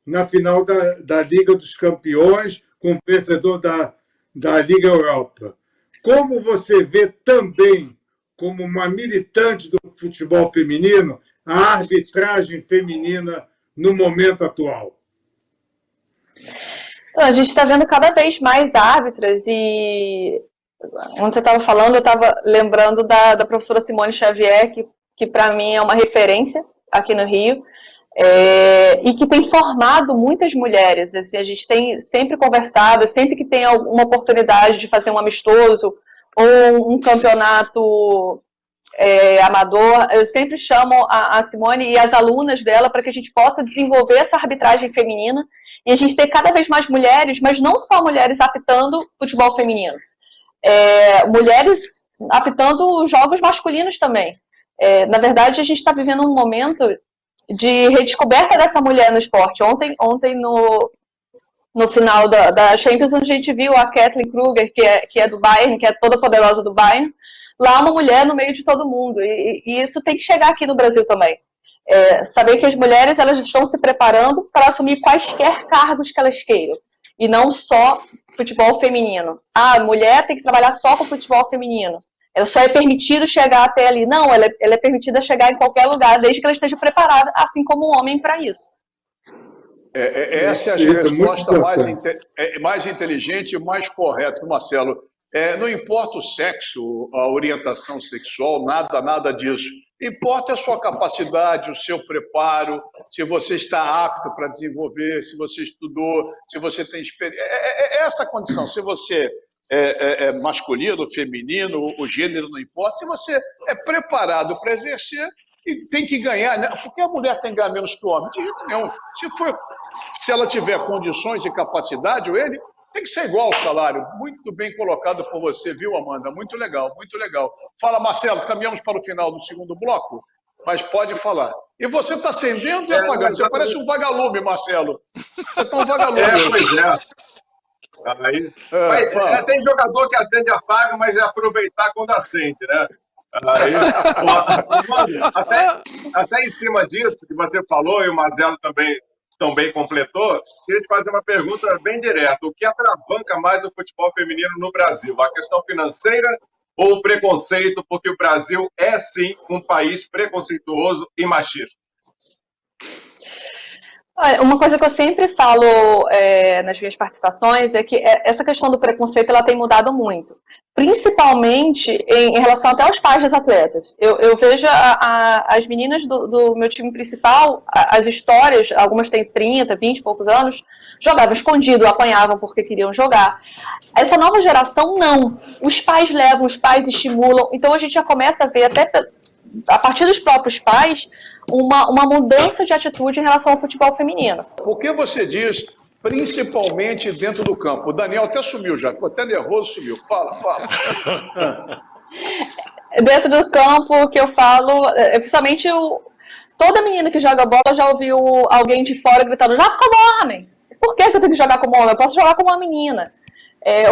na final da Liga dos Campeões, com o vencedor da Liga Europa. Como você vê também, como uma militante do futebol feminino, a arbitragem feminina no momento atual? A gente está vendo cada vez mais árbitras e, onde você estava falando, eu estava lembrando da professora Simone Xavier, que para mim é uma referência aqui no Rio, e que tem formado muitas mulheres. Assim, a gente tem sempre conversado, sempre que tem alguma oportunidade de fazer um amistoso ou um campeonato amador, eu sempre chamo a Simone e as alunas dela para que a gente possa desenvolver essa arbitragem feminina e a gente ter cada vez mais mulheres, mas não só mulheres apitando futebol feminino, mulheres apitando jogos masculinos também. Na verdade, a gente está vivendo um momento de redescoberta dessa mulher no esporte. Ontem no final da Champions, a gente viu a Kathleen Kruger, que é do Bayern, que é toda poderosa do Bayern, lá uma mulher no meio de todo mundo. E isso tem que chegar aqui no Brasil também. Saber que as mulheres elas estão se preparando para assumir quaisquer cargos que elas queiram. E não só futebol feminino. A mulher tem que trabalhar só com futebol feminino. Ela só é permitido chegar até ali. Não, ela é permitida chegar em qualquer lugar, desde que ela esteja preparada, assim como o homem, para isso. Essa é a resposta mais inteligente e mais correta, Marcelo. Não importa o sexo, a orientação sexual, nada disso. Importa a sua capacidade, o seu preparo, se você está apto para desenvolver, se você estudou, se você tem experiência. Essa condição, se você é masculino, feminino, o gênero não importa, se você é preparado para exercer e tem que ganhar, né? Porque a mulher tem que ganhar menos que o homem, de jeito nenhum. Se ela tiver condições e capacidade, ou ele, tem que ser igual ao salário. Muito bem colocado por você, viu, Amanda? Muito legal, muito legal. Fala, Marcelo, caminhamos para o final do segundo bloco, mas pode falar. E você está acendendo e apagando. Você parece um vagalume, Marcelo. Você está um vagalume. Pois é. Aí, tem jogador que acende e apaga, mas é aproveitar quando acende, né? Aí, até em cima disso que você falou, e o Mazzello também completou, queria te fazer uma pergunta bem direta. O que atravanca mais o futebol feminino no Brasil? A questão financeira ou o preconceito? Porque o Brasil é, sim, um país preconceituoso e machista. Uma coisa que eu sempre falo nas minhas participações é que essa questão do preconceito ela tem mudado muito, principalmente em relação até aos pais dos atletas. Eu vejo as meninas do meu time principal, as histórias, algumas têm 30, 20 e poucos anos, jogavam escondido, apanhavam porque queriam jogar. Essa nova geração, não. Os pais levam, os pais estimulam, então a gente já começa a ver até a partir dos próprios pais, uma mudança de atitude em relação ao futebol feminino. Por que você diz, principalmente dentro do campo? O Daniel até sumiu já, ficou até nervoso, sumiu. Fala. Dentro do campo, o que eu falo, principalmente toda menina que joga bola já ouviu alguém de fora gritando, já como homem. Por que eu tenho que jogar como homem? Eu posso jogar como uma menina.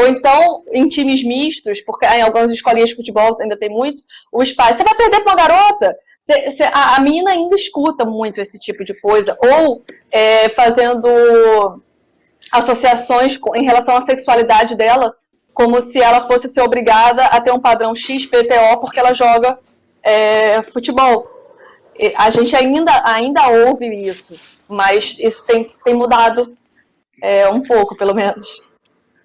Ou então, em times mistos, porque em algumas escolinhas de futebol ainda tem muito, os pais, você vai perder para uma garota? A menina ainda escuta muito esse tipo de coisa, ou fazendo associações em relação à sexualidade dela, como se ela fosse ser obrigada a ter um padrão XPTO porque ela joga futebol. A gente ainda ouve isso, mas isso tem mudado um pouco, pelo menos.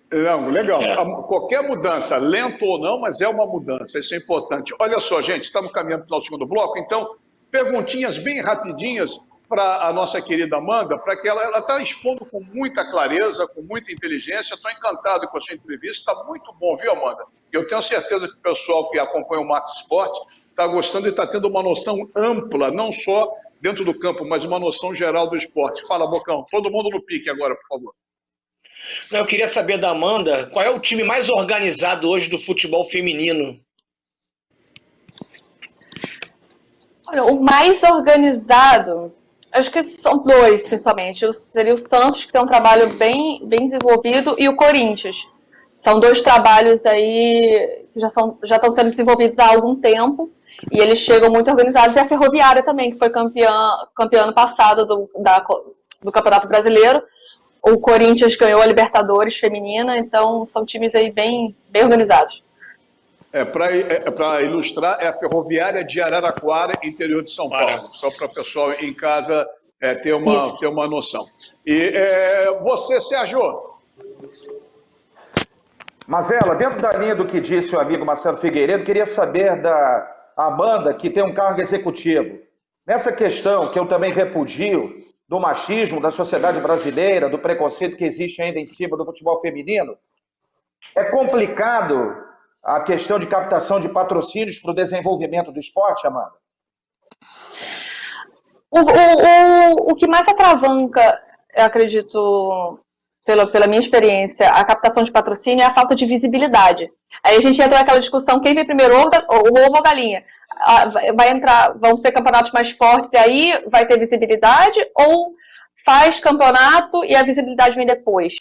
Não, legal. Qualquer mudança, lento ou não, mas é uma mudança, isso é importante. Olha só, gente, estamos caminhando para o segundo bloco, então, perguntinhas bem rapidinhas para a nossa querida Amanda, para que ela está expondo com muita clareza, com muita inteligência. Estou encantado com a sua entrevista, está muito bom, viu, Amanda? Eu tenho certeza que o pessoal que acompanha o Max Sport está gostando e está tendo uma noção ampla, não só dentro do campo, mas uma noção geral do esporte. Fala, Bocão, todo mundo no pique agora, por favor. Eu queria saber da Amanda, qual é o time mais organizado hoje do futebol feminino? Olha, o mais organizado, acho que são dois, principalmente. Seria o Santos, que tem um trabalho bem desenvolvido, e o Corinthians. São 2 trabalhos aí que já estão sendo desenvolvidos há algum tempo, e eles chegam muito organizados. E a Ferroviária também, que foi campeã ano passado do Campeonato Brasileiro. O Corinthians ganhou a Libertadores feminina, então são times aí bem organizados. Para ilustrar, é a Ferroviária de Araraquara, interior de São Paulo, só para o pessoal em casa ter uma noção. E você, Sérgio? Mazela, dentro da linha do que disse o amigo Marcelo Figueiredo, queria saber da Amanda, que tem um cargo executivo. Nessa questão, que eu também repudio, do machismo da sociedade brasileira, do preconceito que existe ainda em cima do futebol feminino, é complicado a questão de captação de patrocínios para o desenvolvimento do esporte, Amanda? O que mais atravanca, eu acredito, pela minha experiência, a captação de patrocínio é a falta de visibilidade. Aí a gente entra naquela discussão, quem vem primeiro, o ovo ou a galinha? Vão ser campeonatos mais fortes e aí vai ter visibilidade, ou faz campeonato e a visibilidade vem depois?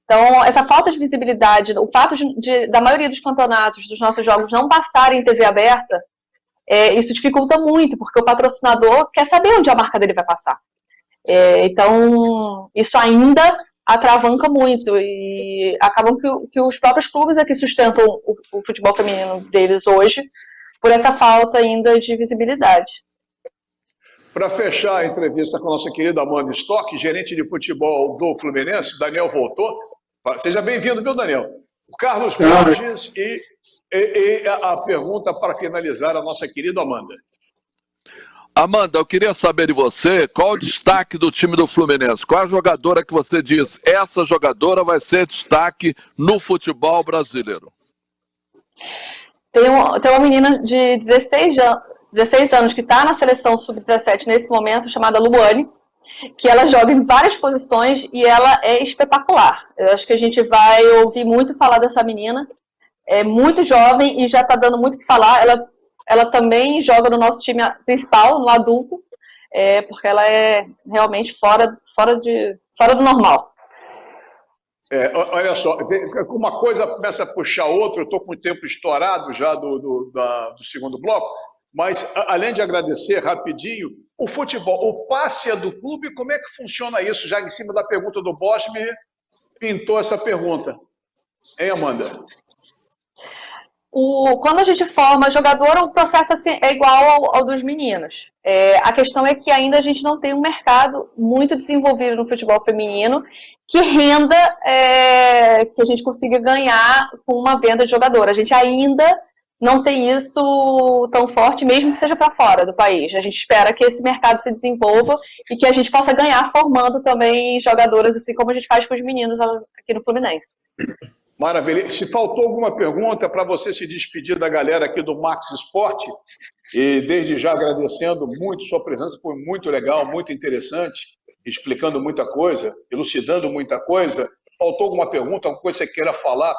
Então, essa falta de visibilidade, o fato da maioria dos campeonatos, dos nossos jogos, não passarem em TV aberta, isso dificulta muito, porque o patrocinador quer saber onde a marca dele vai passar. Então, isso ainda atravanca muito, e acabam que os próprios clubes é que sustentam o futebol feminino deles hoje, por essa falta ainda de visibilidade. Para fechar a entrevista com a nossa querida Amanda Stock, gerente de futebol do Fluminense, Daniel voltou. Seja bem-vindo, viu, Daniel? O Carlos Borges e a pergunta para finalizar a nossa querida Amanda. Amanda, eu queria saber de você, qual o destaque do time do Fluminense? Qual a jogadora que você diz, essa jogadora vai ser destaque no futebol brasileiro? Tem uma menina de 16 anos que está na seleção sub-17 nesse momento, chamada Luane, que ela joga em várias posições e ela é espetacular. Eu acho que a gente vai ouvir muito falar dessa menina. É muito jovem e já está dando muito o que falar. Ela também joga no nosso time principal, no adulto, porque ela é realmente fora do normal. Olha só, uma coisa começa a puxar outra, eu estou com o tempo estourado já do segundo bloco, mas além de agradecer rapidinho, o futebol, o passe é do clube, como é que funciona isso? Já em cima da pergunta do Bosch, me pintou essa pergunta. Hein, Amanda? Quando a gente forma jogador, o processo assim, é igual ao dos meninos. A questão é que ainda a gente não tem um mercado muito desenvolvido no futebol feminino que renda, que a gente consiga ganhar com uma venda de jogador. A gente ainda não tem isso tão forte, mesmo que seja para fora do país. A gente espera que esse mercado se desenvolva e que a gente possa ganhar formando também jogadoras, assim como a gente faz com os meninos aqui no Fluminense. Maravilha. Se faltou alguma pergunta para você se despedir da galera aqui do Max Esporte, e desde já agradecendo muito sua presença, foi muito legal, muito interessante, explicando muita coisa, elucidando muita coisa. Faltou alguma pergunta, alguma coisa que você queira falar?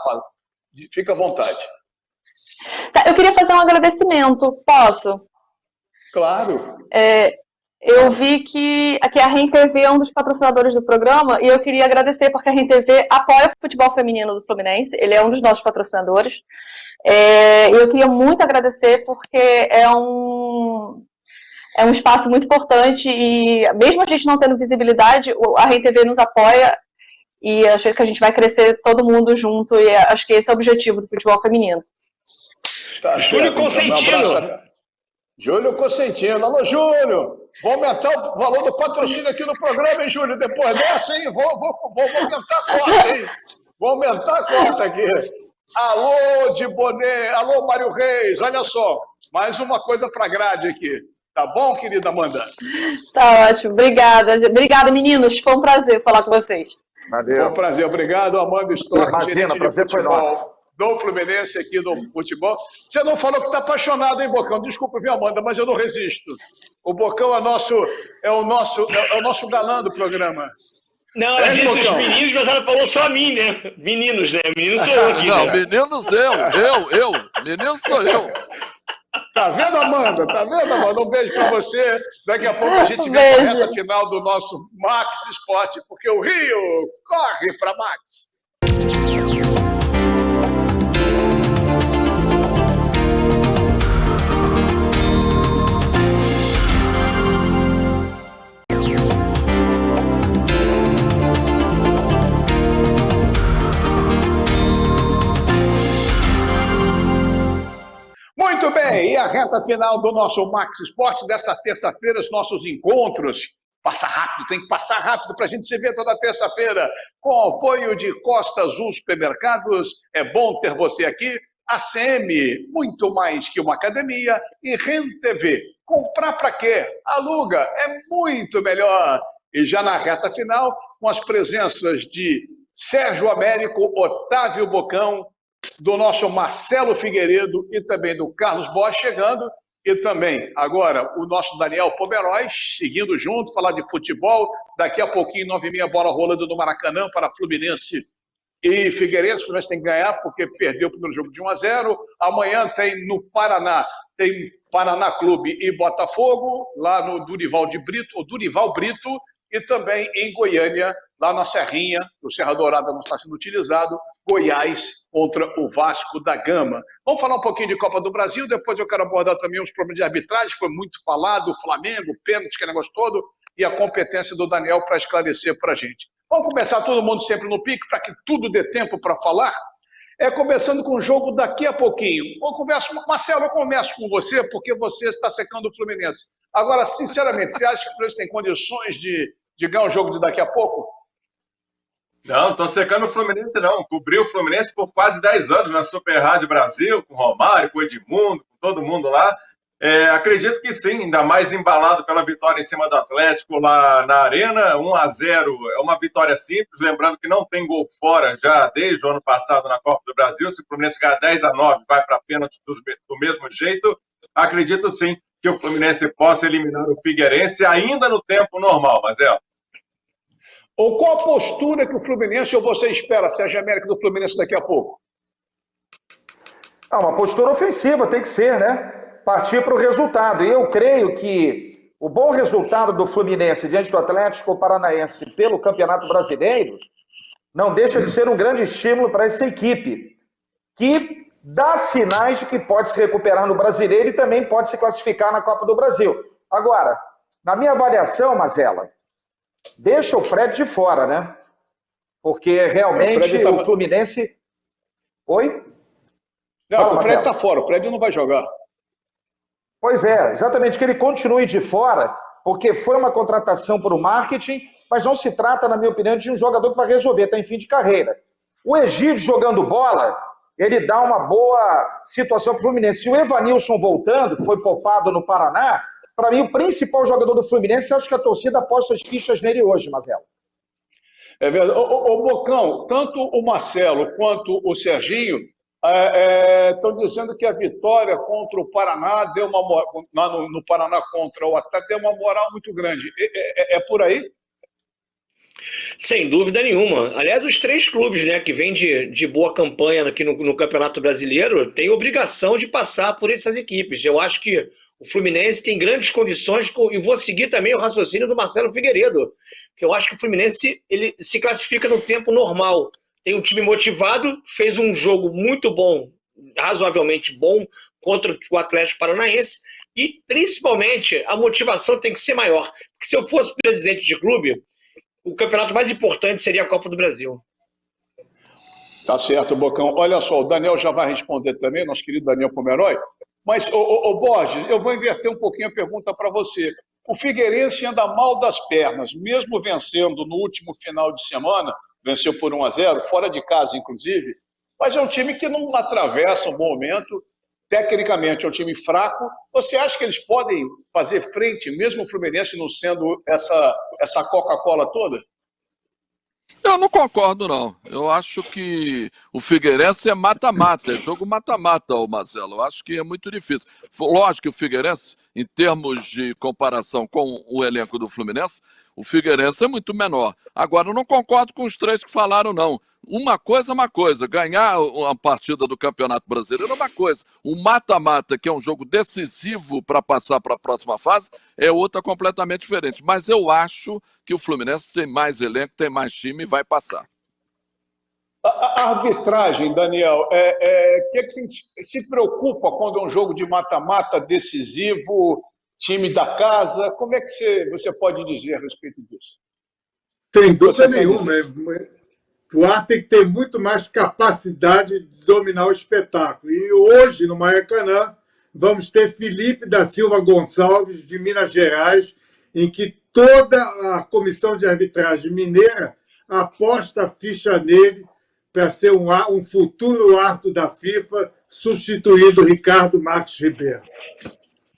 Fica à vontade. Eu queria fazer um agradecimento, posso? Claro. Eu vi que a REN-TV é um dos patrocinadores do programa e eu queria agradecer porque a REN-TV apoia o futebol feminino do Fluminense, ele é um dos nossos patrocinadores. Eu queria muito agradecer porque é um espaço muito importante e mesmo a gente não tendo visibilidade, a REN-TV nos apoia e acho que a gente vai crescer todo mundo junto e acho que esse é o objetivo do futebol feminino. Tá, Júlio Consentino. Júlio Consentino. Alô, Júlio. Vou aumentar o valor do patrocínio aqui no programa, hein, Júlio? Depois dessa, hein? Vou aumentar a cota, hein? Vou aumentar a cota aqui. Alô, de Boné. Alô, Mário Reis. Olha só, mais uma coisa para a grade aqui. Tá bom, querida Amanda? Tá ótimo. Obrigada. Obrigada, meninos. Foi um prazer falar com vocês. Valeu. Foi um prazer. Obrigado, Amanda Stock, gerente de prazer futebol do Fluminense aqui do futebol. Você não falou que está apaixonado, hein, Bocão? Desculpa, viu, Amanda, mas eu não resisto. O Bocão é o nosso galã do programa. Não, ela disse os meninos, mas ela falou só a mim, né? Meninos, né? Menino sou eu aqui. Não, né? meninos eu. Menino sou eu. Tá vendo, Amanda? Tá vendo, Amanda? Um beijo pra você. Daqui a pouco a gente vem para a reta final do nosso Max Esporte, porque o Rio corre para Max. Muito bem, e a reta final do nosso Max Esporte dessa terça-feira, os nossos encontros. Passa rápido, tem que passar rápido para a gente se ver toda terça-feira. Com apoio de Costa Azul Supermercados, é bom ter você aqui. ACM, muito mais que uma academia. E RenTV, comprar para quê? Aluga, é muito melhor. E já na reta final, com as presenças de Sérgio Américo, Otávio Bocão, do nosso Marcelo Figueiredo e também do Carlos Bosch chegando. E também, agora, o nosso Daniel Pomeroz, seguindo junto, falar de futebol. Daqui a pouquinho, 9h30, bola rolando no Maracanã para Fluminense e Figueirense. O Fluminense tem que ganhar porque perdeu o primeiro jogo de 1-0. Amanhã tem no Paraná, tem Paraná Clube e Botafogo, lá no Durival Brito, e também em Goiânia, lá na Serrinha, o Serra Dourada não está sendo utilizado, Goiás contra o Vasco da Gama. Vamos falar um pouquinho de Copa do Brasil, depois eu quero abordar também os problemas de arbitragem, foi muito falado, o Flamengo, pênalti, que negócio todo, e a competência do Daniel para esclarecer para a gente. Vamos começar todo mundo sempre no pique, para que tudo dê tempo para falar. Começando com o jogo daqui a pouquinho. Marcelo, eu começo com você, porque você está secando o Fluminense. Agora, sinceramente, você acha que o Fluminense tem condições de ganhar o jogo de daqui a pouco? Não, estou secando o Fluminense, não. Cobri o Fluminense por quase 10 anos na Super Rádio Brasil, com o Romário, com o Edmundo, com todo mundo lá. Acredito que sim, ainda mais embalado pela vitória em cima do Atlético lá na Arena. 1-0 é uma vitória simples, lembrando que não tem gol fora já desde o ano passado na Copa do Brasil. Se o Fluminense ganhar 10-9, vai para pênalti do mesmo jeito. Acredito sim que o Fluminense possa eliminar o Figueirense ainda no tempo normal, Marcelo. Ou qual a postura que o Fluminense ou você espera, Sérgio Américo, do Fluminense daqui a pouco? Uma postura ofensiva tem que ser, né? Partir para o resultado. E eu creio que o bom resultado do Fluminense diante do Atlético Paranaense pelo Campeonato Brasileiro não deixa de ser um grande estímulo para essa equipe, que dá sinais de que pode se recuperar no Brasileiro e também pode se classificar na Copa do Brasil. Agora, na minha avaliação, Mazela, deixa o Fred de fora, né? Porque realmente o Fluminense... Oi? Não, o Fred está fora, o Fred não vai jogar. Pois é, exatamente, que ele continue de fora, porque foi uma contratação para o marketing, mas não se trata, na minha opinião, de um jogador que vai resolver, está em fim de carreira. O Egídio jogando bola, ele dá uma boa situação para o Fluminense. E o Evanilson voltando, que foi poupado no Paraná, para mim, o principal jogador do Fluminense, acho que a torcida aposta as fichas nele hoje, Marcelo. É verdade. Ô Bocão, tanto o Marcelo quanto o Serginho estão dizendo que a vitória contra o Paraná deu no Paraná contra o Atlético deu uma moral muito grande. É por aí? Sem dúvida nenhuma. Aliás, os três clubes, né, que vêm de boa campanha aqui no Campeonato Brasileiro têm obrigação de passar por essas equipes. Eu acho que o Fluminense tem grandes condições, e vou seguir também o raciocínio do Marcelo Figueiredo, que eu acho que o Fluminense ele se classifica no tempo normal. Tem um time motivado, fez um jogo muito bom, razoavelmente bom, contra o Atlético Paranaense, e principalmente a motivação tem que ser maior. Porque se eu fosse presidente de clube, o campeonato mais importante seria a Copa do Brasil. Tá certo, Bocão. Olha só, o Daniel já vai responder também, nosso querido Daniel Pomeroy. Mas, Borges, eu vou inverter um pouquinho a pergunta para você. O Figueirense anda mal das pernas, mesmo vencendo no último final de semana, venceu por 1-0, fora de casa, inclusive, mas é um time que não atravessa um bom momento, tecnicamente é um time fraco. Você acha que eles podem fazer frente, mesmo o Fluminense não sendo essa Coca-Cola toda? Eu não concordo, não. Eu acho que o Figueirense é mata-mata, é jogo mata-mata, Marcelo. Eu acho que é muito difícil. Lógico que o Figueirense, em termos de comparação com o elenco do Fluminense, o Figueirense é muito menor. Agora, eu não concordo com os três que falaram, não. Uma coisa é uma coisa, ganhar uma partida do Campeonato Brasileiro é uma coisa. O mata-mata, que é um jogo decisivo para passar para a próxima fase, é outra completamente diferente. Mas eu acho que o Fluminense tem mais elenco, tem mais time e vai passar. A arbitragem, Daniel, que se preocupa quando é um jogo de mata-mata decisivo, time da casa? Como é que você pode dizer a respeito disso? Sem dúvida nenhuma. O ar tem que ter muito mais capacidade de dominar o espetáculo. E hoje, no Maracanã, vamos ter Felipe da Silva Gonçalves, de Minas Gerais, em que toda a comissão de arbitragem mineira aposta a ficha nele para ser um futuro árbitro da FIFA, substituindo Ricardo Marques Ribeiro.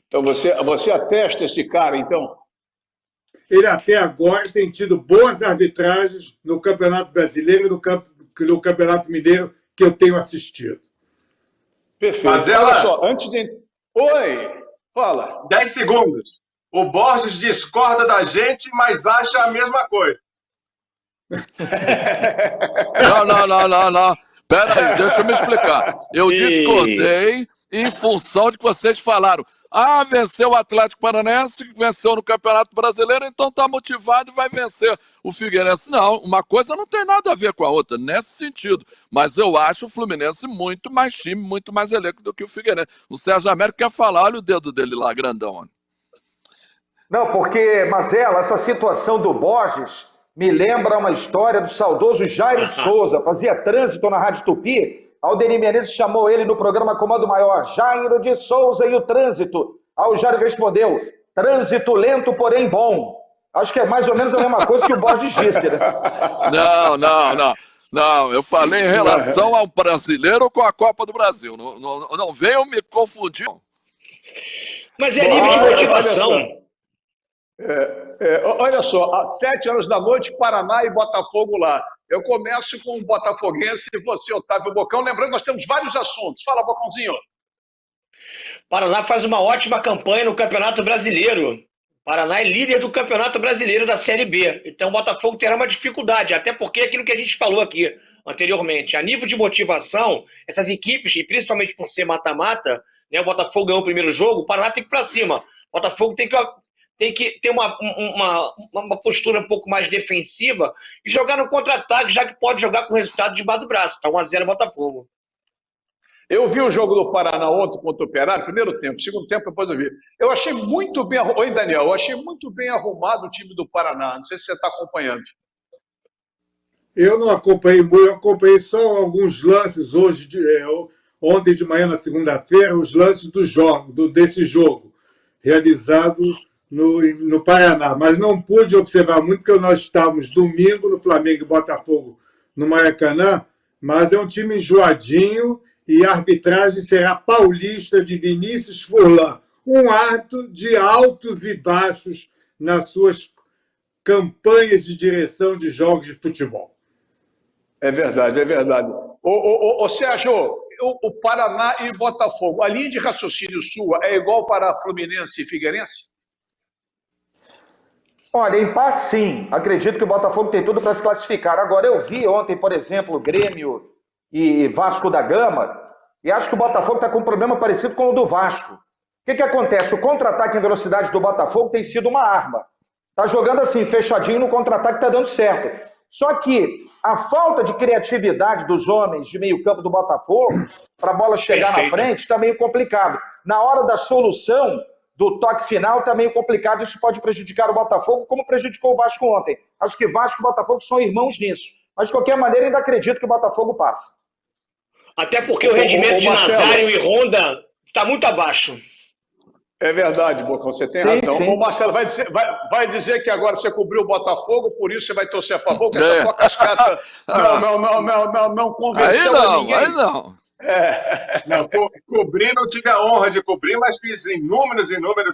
Então você atesta esse cara, então? Ele até agora tem tido boas arbitragens no Campeonato Brasileiro e no Campeonato Mineiro que eu tenho assistido. Perfeito. Mas olha só, antes de... Oi, fala. 10 segundos. O Borges discorda da gente, mas acha a mesma coisa. Não. Pera aí, deixa eu me explicar. Eu discordei em função de que vocês falaram. Venceu o Atlético Paranaense, venceu no Campeonato Brasileiro, então está motivado e vai vencer o Figueirense. Não, uma coisa não tem nada a ver com a outra, nesse sentido. Mas eu acho o Fluminense muito mais time, muito mais elenco do que o Figueirense. O Sérgio Américo quer falar, olha o dedo dele lá, grandão. Não, porque, Mazela, essa situação do Borges me lembra uma história do saudoso Jairo de Souza. Fazia trânsito na Rádio Tupi. Aldenir Menezes chamou ele no programa Comando Maior, Jairo de Souza e o trânsito. O Jairo respondeu, trânsito lento, porém bom. Acho que é mais ou menos a mesma coisa que o Borges disse, né? Não, eu falei em relação ao brasileiro com a Copa do Brasil. Não venham me confundir. Mas é nível de motivação. Olha só, às 7 horas da noite, Paraná e Botafogo lá. Eu começo com o botafoguense e você, Otávio Bocão. Lembrando, nós temos vários assuntos. Fala, Bocãozinho. Paraná faz uma ótima campanha no Campeonato Brasileiro. Paraná é líder do Campeonato Brasileiro da Série B. Então o Botafogo terá uma dificuldade, até porque é aquilo que a gente falou aqui anteriormente. A nível de motivação, essas equipes, e principalmente por ser mata-mata, né, o Botafogo ganhou o primeiro jogo, o Paraná tem que ir para cima. O Botafogo tem que ter uma postura um pouco mais defensiva e jogar no contra-ataque, já que pode jogar com resultado debaixo do braço. Tá 1-0 Botafogo. Eu vi o jogo do Paraná ontem contra o Operário, primeiro tempo, segundo tempo depois eu vi. Eu achei muito bem arrumado. Oi, Daniel, eu achei muito bem arrumado o time do Paraná. Não sei se você está acompanhando. Eu não acompanhei muito, eu acompanhei só alguns lances ontem de manhã, na segunda-feira, os lances desse jogo, realizado no Paraná, mas não pude observar muito, porque nós estávamos domingo no Flamengo e Botafogo no Maracanã, mas é um time enjoadinho e a arbitragem será paulista de Vinícius Furlan, um árbitro de altos e baixos nas suas campanhas de direção de jogos de futebol. É verdade, é verdade. Ô Sérgio, o Paraná e Botafogo, a linha de raciocínio sua é igual para Fluminense e Figueirense? Olha, em parte sim. Acredito que o Botafogo tem tudo para se classificar. Agora, eu vi ontem, por exemplo, Grêmio e Vasco da Gama, e acho que o Botafogo está com um problema parecido com o do Vasco. O que acontece? O contra-ataque em velocidade do Botafogo tem sido uma arma. Está jogando assim, fechadinho no contra-ataque, está dando certo. Só que a falta de criatividade dos homens de meio campo do Botafogo, para a bola chegar na frente, está meio complicado. Na hora da solução do toque final, está meio complicado. Isso pode prejudicar o Botafogo, como prejudicou o Vasco ontem. Acho que Vasco e Botafogo são irmãos nisso. Mas, de qualquer maneira, ainda acredito que o Botafogo passa. Até porque o rendimento de Nazário e Honda está muito abaixo. É verdade, Bocão, você tem razão. Sim. O Marcelo vai dizer que agora você cobriu o Botafogo, por isso você vai torcer a favor, que essa tua cascata não convenceu ninguém. Aí não. Não, cobrir, não tive a honra de cobrir, mas fiz inúmeros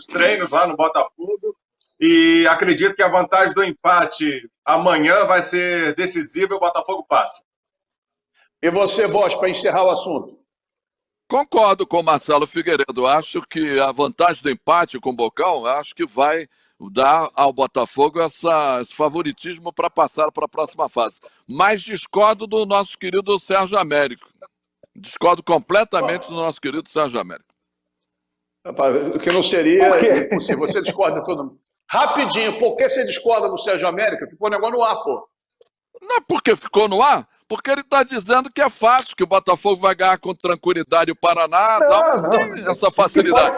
treinos lá no Botafogo e acredito que a vantagem do empate amanhã vai ser decisiva e o Botafogo passa. E você, Bosch, para encerrar o assunto? Concordo com o Marcelo Figueiredo. Acho que a vantagem do empate com o Bocão, acho que vai dar ao Botafogo esse favoritismo para passar para a próxima fase. Mas discordo do nosso querido Sérgio Américo. Discordo completamente do nosso querido Sérgio Américo. O que não seria impossível. Você discorda todo mundo. Rapidinho, por que você discorda do Sérgio Américo? Ficou o negócio no ar, pô. Não é porque ficou no ar? Porque ele está dizendo que é fácil, que o Botafogo vai ganhar com tranquilidade o Paraná. Não tem essa facilidade.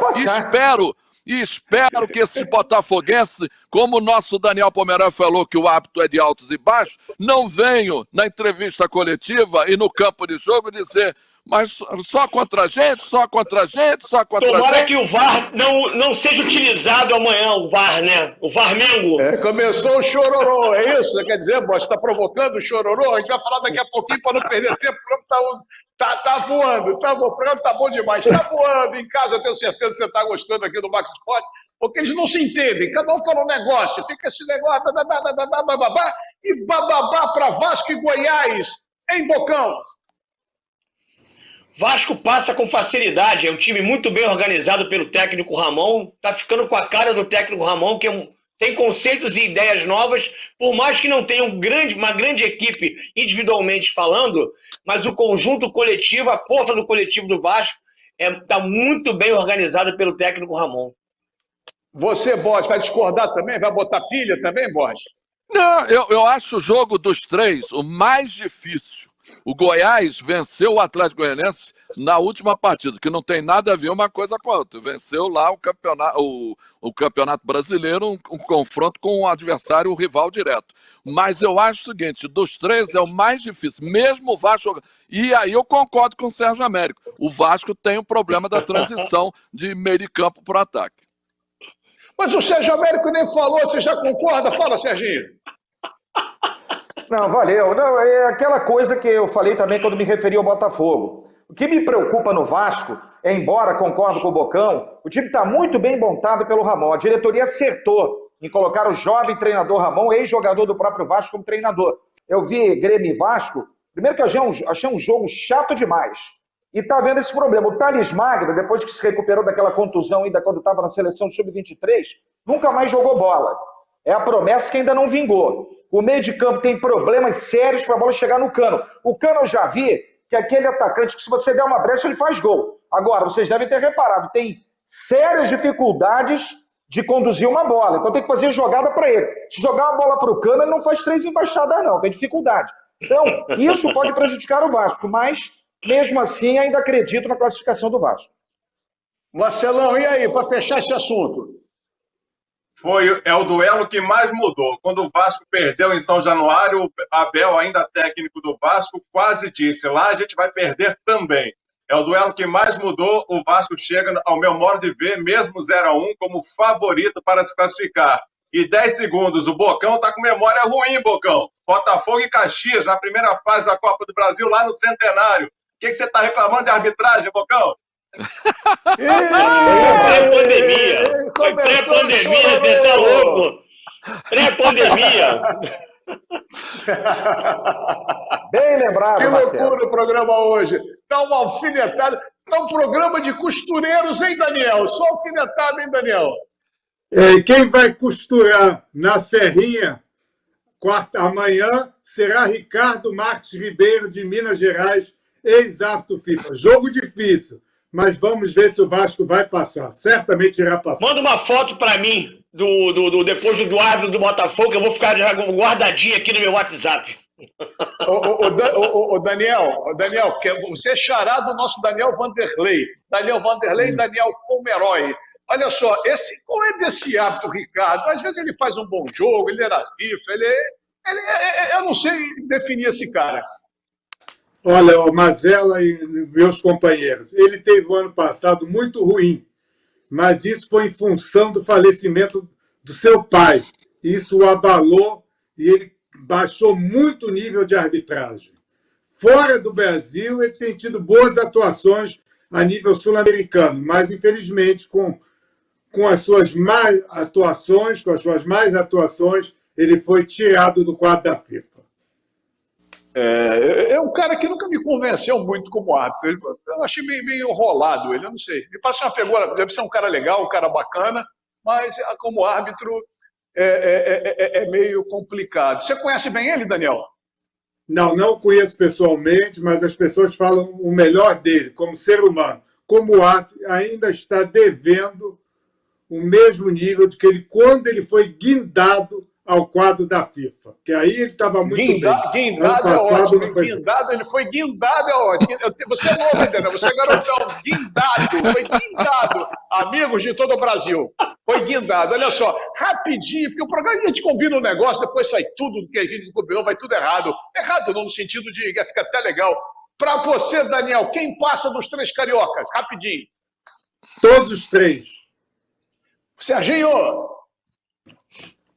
Espero que esses botafoguenses, como o nosso Daniel Pomeroy falou que o hábito é de altos e baixos, não venham na entrevista coletiva e no campo de jogo dizer Mas só contra a gente, só contra a gente, só contra a gente. Tomara que o VAR não seja utilizado amanhã, o VAR, né? O VAR-mengo. Começou o chororô, é isso? Quer dizer, você está provocando o chororô? A gente vai falar daqui a pouquinho para não perder tempo. O programa tá voando, o programa tá bom demais. Está voando em casa, eu tenho certeza que você está gostando aqui do Max Sport, porque eles não se entendem. Cada um fala um negócio, fica esse negócio, bababá, e bababá para Vasco e Goiás, em Bocão. Vasco passa com facilidade, é um time muito bem organizado pelo técnico Ramon, tá ficando com a cara do técnico Ramon, que tem conceitos e ideias novas, por mais que não tenha uma grande equipe individualmente falando, mas o conjunto coletivo, a força do coletivo do Vasco está muito bem organizado pelo técnico Ramon. Você, Borges, vai discordar também? Vai botar pilha também, Borges? Não, eu acho o jogo dos três o mais difícil. O Goiás venceu o Atlético Goianiense na última partida, que não tem nada a ver uma coisa com a outra. Venceu lá o Campeonato Brasileiro, um confronto com um adversário, o rival direto. Mas eu acho o seguinte, dos três é o mais difícil, mesmo o Vasco... E aí eu concordo com o Sérgio Américo. O Vasco tem o problema da transição de meio de campo para o ataque. Mas o Sérgio Américo nem falou, você já concorda? Fala, Serginho. Não, valeu. Não, é aquela coisa que eu falei também quando me referi ao Botafogo. O que me preocupa no Vasco, embora concordo com o Bocão, o time está muito bem montado pelo Ramon. A diretoria acertou em colocar o jovem treinador Ramon, ex-jogador do próprio Vasco, como treinador. Eu vi Grêmio e Vasco, primeiro que eu achei um jogo chato demais. E tá vendo esse problema. O Thales Magno, depois que se recuperou daquela contusão ainda quando estava na seleção sub-23, nunca mais jogou bola. É a promessa que ainda não vingou. O meio de campo tem problemas sérios para a bola chegar no Cano. O Cano eu já vi que é aquele atacante que se você der uma brecha ele faz gol. Agora, vocês devem ter reparado, tem sérias dificuldades de conduzir uma bola. Então tem que fazer jogada para ele. Se jogar uma bola para o Cano, ele não faz 3 embaixadas não, tem dificuldade. Então, isso pode prejudicar o Vasco, mas mesmo assim ainda acredito na classificação do Vasco. Marcelão, e aí, para fechar esse assunto? É o duelo que mais mudou. Quando o Vasco perdeu em São Januário, o Abel, ainda técnico do Vasco, quase disse, lá a gente vai perder também. É o duelo que mais mudou. O Vasco chega, ao meu modo de ver, mesmo 0-1, como favorito para se classificar. E 10 segundos, o Bocão está com memória ruim, Bocão. Botafogo e Caxias, na primeira fase da Copa do Brasil, lá no Centenário. O que você está reclamando de arbitragem, Bocão? Pré-pandemia. Foi pré-pandemia, você tá louco. Pré-pandemia. Bem lembrado, que loucura Marcelo. o programa hoje. Tá uma alfinetada. Tá um programa de costureiros, hein, Daniel? Só alfinetada, hein, Daniel? Quem vai costurar na Serrinha amanhã será Ricardo Marques Ribeiro, de Minas Gerais, ex-árbitro FIFA. Jogo difícil, mas vamos ver se o Vasco vai passar. Certamente irá passar. Manda uma foto para mim depois do árbitro do Botafogo, que eu vou ficar guardadinho aqui no meu WhatsApp. Daniel, você é xará do nosso Daniel Vanderlei. E Daniel Pomeroy. Olha só, qual é desse hábito, Ricardo? Às vezes ele faz um bom jogo, ele era FIFA, eu não sei definir esse cara. Olha, o Mazella e meus companheiros, ele teve o ano passado muito ruim, mas isso foi em função do falecimento do seu pai. Isso o abalou e ele baixou muito o nível de arbitragem. Fora do Brasil, ele tem tido boas atuações a nível sul-americano, mas infelizmente com as suas más atuações, ele foi tirado do quadro da FIFA. É um cara que nunca me convenceu muito como árbitro. Eu achei meio enrolado ele, eu não sei. Me passa uma figura, deve ser um cara legal, um cara bacana, mas como árbitro é meio complicado. Você conhece bem ele, Daniel? Não conheço pessoalmente, mas as pessoas falam o melhor dele, como ser humano. Como árbitro, ainda está devendo o mesmo nível de que ele, quando ele foi guindado ao quadro da FIFA. Que aí ele estava muito bem. Guindado é ótimo. Ele foi guindado é ótimo. Você é novo, entendeu? Você é garotão. Foi guindado. Amigos de todo o Brasil. Foi guindado. Olha só, rapidinho, porque o programa a gente combina um negócio, depois sai tudo que a gente combinou, vai tudo errado. Errado não no sentido de que fica até legal. Para você, Daniel, quem passa dos 3 cariocas? Rapidinho. Todos os 3. Serginho!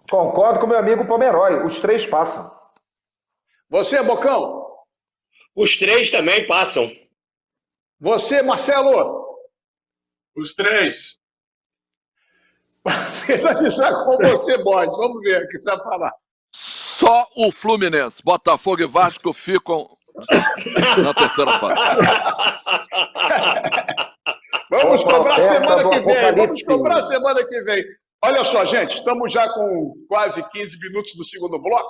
Concordo com meu amigo Pomeroy. Os 3 passam. Você, Bocão? Os 3 também passam. Você, Marcelo? Os 3. Finalizar com você, Borges. Vamos ver o que você vai falar. Só o Fluminense. Botafogo e Vasco ficam na terceira fase. Vamos cobrar semana que vem. Vamos cobrar semana que vem. Olha só, gente, estamos já com quase 15 minutos do segundo bloco.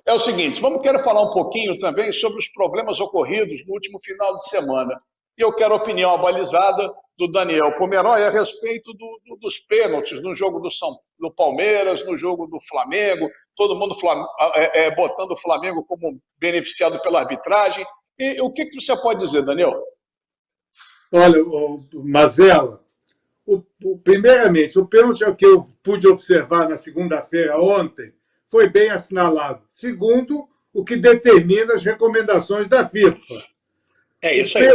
É o seguinte, quero falar um pouquinho também sobre os problemas ocorridos no último final de semana. E eu quero a opinião abalizada do Daniel Pomeroy a respeito dos pênaltis no jogo do Palmeiras, no jogo do Flamengo, todo mundo botando o Flamengo como beneficiado pela arbitragem. E o que você pode dizer, Daniel? Olha, Mazella, primeiramente, o pênalti que eu pude observar na segunda-feira, ontem, foi bem assinalado. Segundo, o que determina as recomendações da FIFA. É isso aí.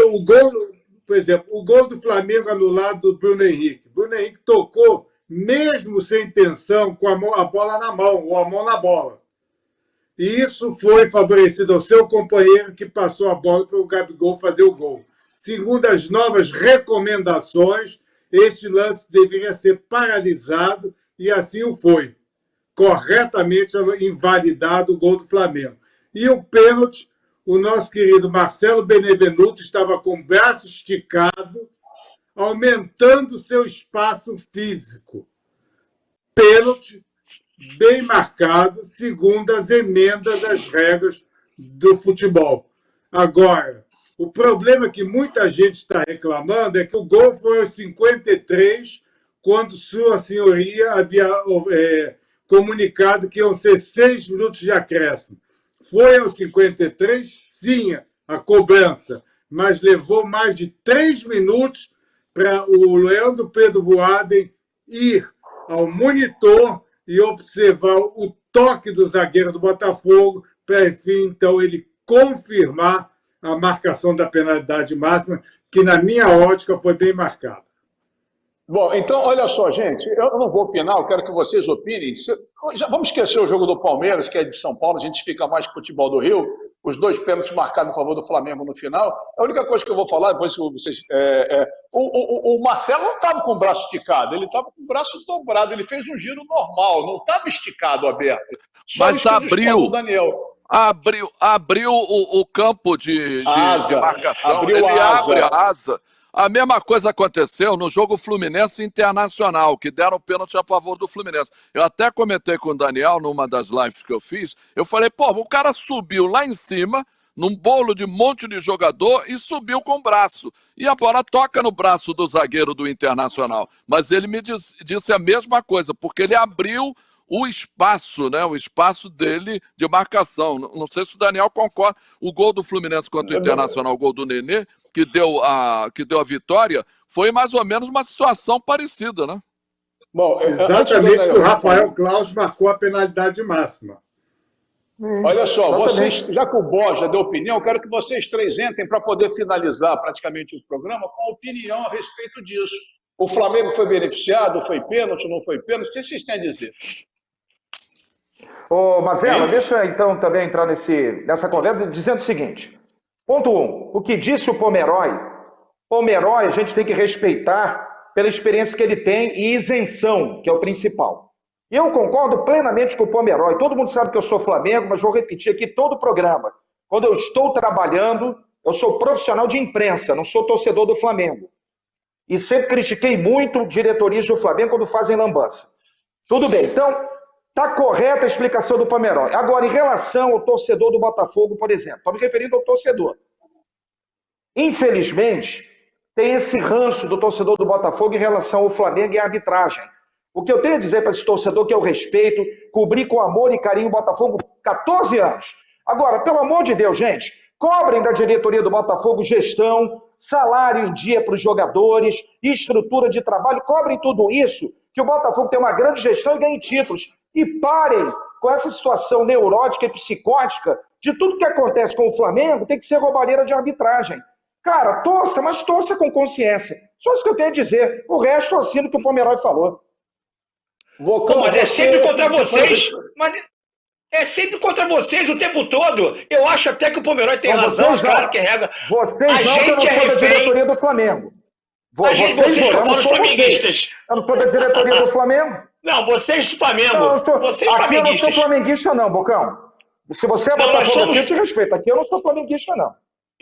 Por exemplo, o gol do Flamengo anulado do Bruno Henrique. Bruno Henrique tocou, mesmo sem intenção, com a bola na mão, ou a mão na bola. E isso foi favorecido ao seu companheiro, que passou a bola para o Gabigol fazer o gol. Segundo as novas recomendações, este lance deveria ser paralisado, e assim o foi. Corretamente invalidado o gol do Flamengo. E o pênalti, o nosso querido Marcelo Benevenuto estava com o braço esticado, aumentando seu espaço físico. Pênalti bem marcado, segundo as emendas às regras do futebol. Agora, o problema que muita gente está reclamando é que o gol foi aos 53, quando Sua Senhoria havia comunicado que iam ser 6 minutos de acréscimo. Foi aos 53, sim, a cobrança, mas levou mais de 3 minutos para o Leandro Pedro Voaden ir ao monitor e observar o toque do zagueiro do Botafogo, para, enfim, então, ele confirmar a marcação da penalidade máxima, que, na minha ótica, foi bem marcada. Bom, então, olha só, gente, eu não vou opinar, eu quero que vocês opinem. Vamos esquecer o jogo do Palmeiras, que é de São Paulo, a gente fica mais com o futebol do Rio, os 2 pênaltis marcados a favor do Flamengo no final. A única coisa que eu vou falar, depois vocês... O Marcelo não estava com o braço esticado, ele estava com o braço dobrado, ele fez um giro normal, não estava esticado, aberto. Só mas abriu o campo de marcação, ele abre a asa. A mesma coisa aconteceu no jogo Fluminense Internacional, que deram pênalti a favor do Fluminense. Eu até comentei com o Daniel numa das lives que eu fiz, eu falei, o cara subiu lá em cima, num bolo de monte de jogador, e subiu com o braço. E a bola toca no braço do zagueiro do Internacional. Mas ele me disse a mesma coisa, porque ele abriu o espaço, né? O espaço dele de marcação. Não sei se o Daniel concorda. O gol do Fluminense contra o Internacional, o gol do Nenê, que deu a vitória, foi mais ou menos uma situação parecida, né? Bom, exatamente que o Rafael Claus marcou a penalidade máxima. Olha só, vocês, já que o Borges já deu opinião, eu quero que vocês 3 entrem para poder finalizar praticamente o programa com a opinião a respeito disso. O Flamengo foi beneficiado, foi pênalti, não foi pênalti? O que vocês têm a dizer? Ô, Mazella, deixa eu então também entrar nessa conversa dizendo o seguinte. Ponto 1. O que disse o Pomeroy a gente tem que respeitar pela experiência que ele tem e isenção, que é o principal. E eu concordo plenamente com o Pomeroy. Todo mundo sabe que eu sou Flamengo, mas vou repetir aqui todo o programa. Quando eu estou trabalhando, eu sou profissional de imprensa, não sou torcedor do Flamengo. E sempre critiquei muito diretorias do Flamengo quando fazem lambança. Tudo bem, então, está correta a explicação do Pomeroy. Agora, em relação ao torcedor do Botafogo, por exemplo, estou me referindo ao torcedor. Infelizmente, tem esse ranço do torcedor do Botafogo em relação ao Flamengo e à arbitragem. O que eu tenho a dizer para esse torcedor, que eu respeito, cobri com amor e carinho o Botafogo 14 anos. Agora, pelo amor de Deus, gente, cobrem da diretoria do Botafogo gestão, salário em dia para os jogadores, estrutura de trabalho, cobrem tudo isso, que o Botafogo tem uma grande gestão e ganhe títulos. E parem com essa situação neurótica e psicótica de tudo que acontece com o Flamengo tem que ser roubalheira de arbitragem. Cara, torça, mas torça com consciência. Só isso que eu tenho a dizer. O resto eu assino o que o Pomeroy falou. Mas é sempre contra vocês. Mas é sempre contra vocês o tempo todo. Eu acho até que o Pomeroy tem razão, claro que é regra. Vocês a não, gente eu não sou da diretoria do Flamengo. Vocês eu não sou flamenguistas. Eu não sou da diretoria do Flamengo. Não, vocês do Flamengo. Não, vocês aqui flamenguistas. eu não sou flamenguista não, Bocão. Se você é Botafogo, eu te respeito. Aqui eu não sou flamenguista não.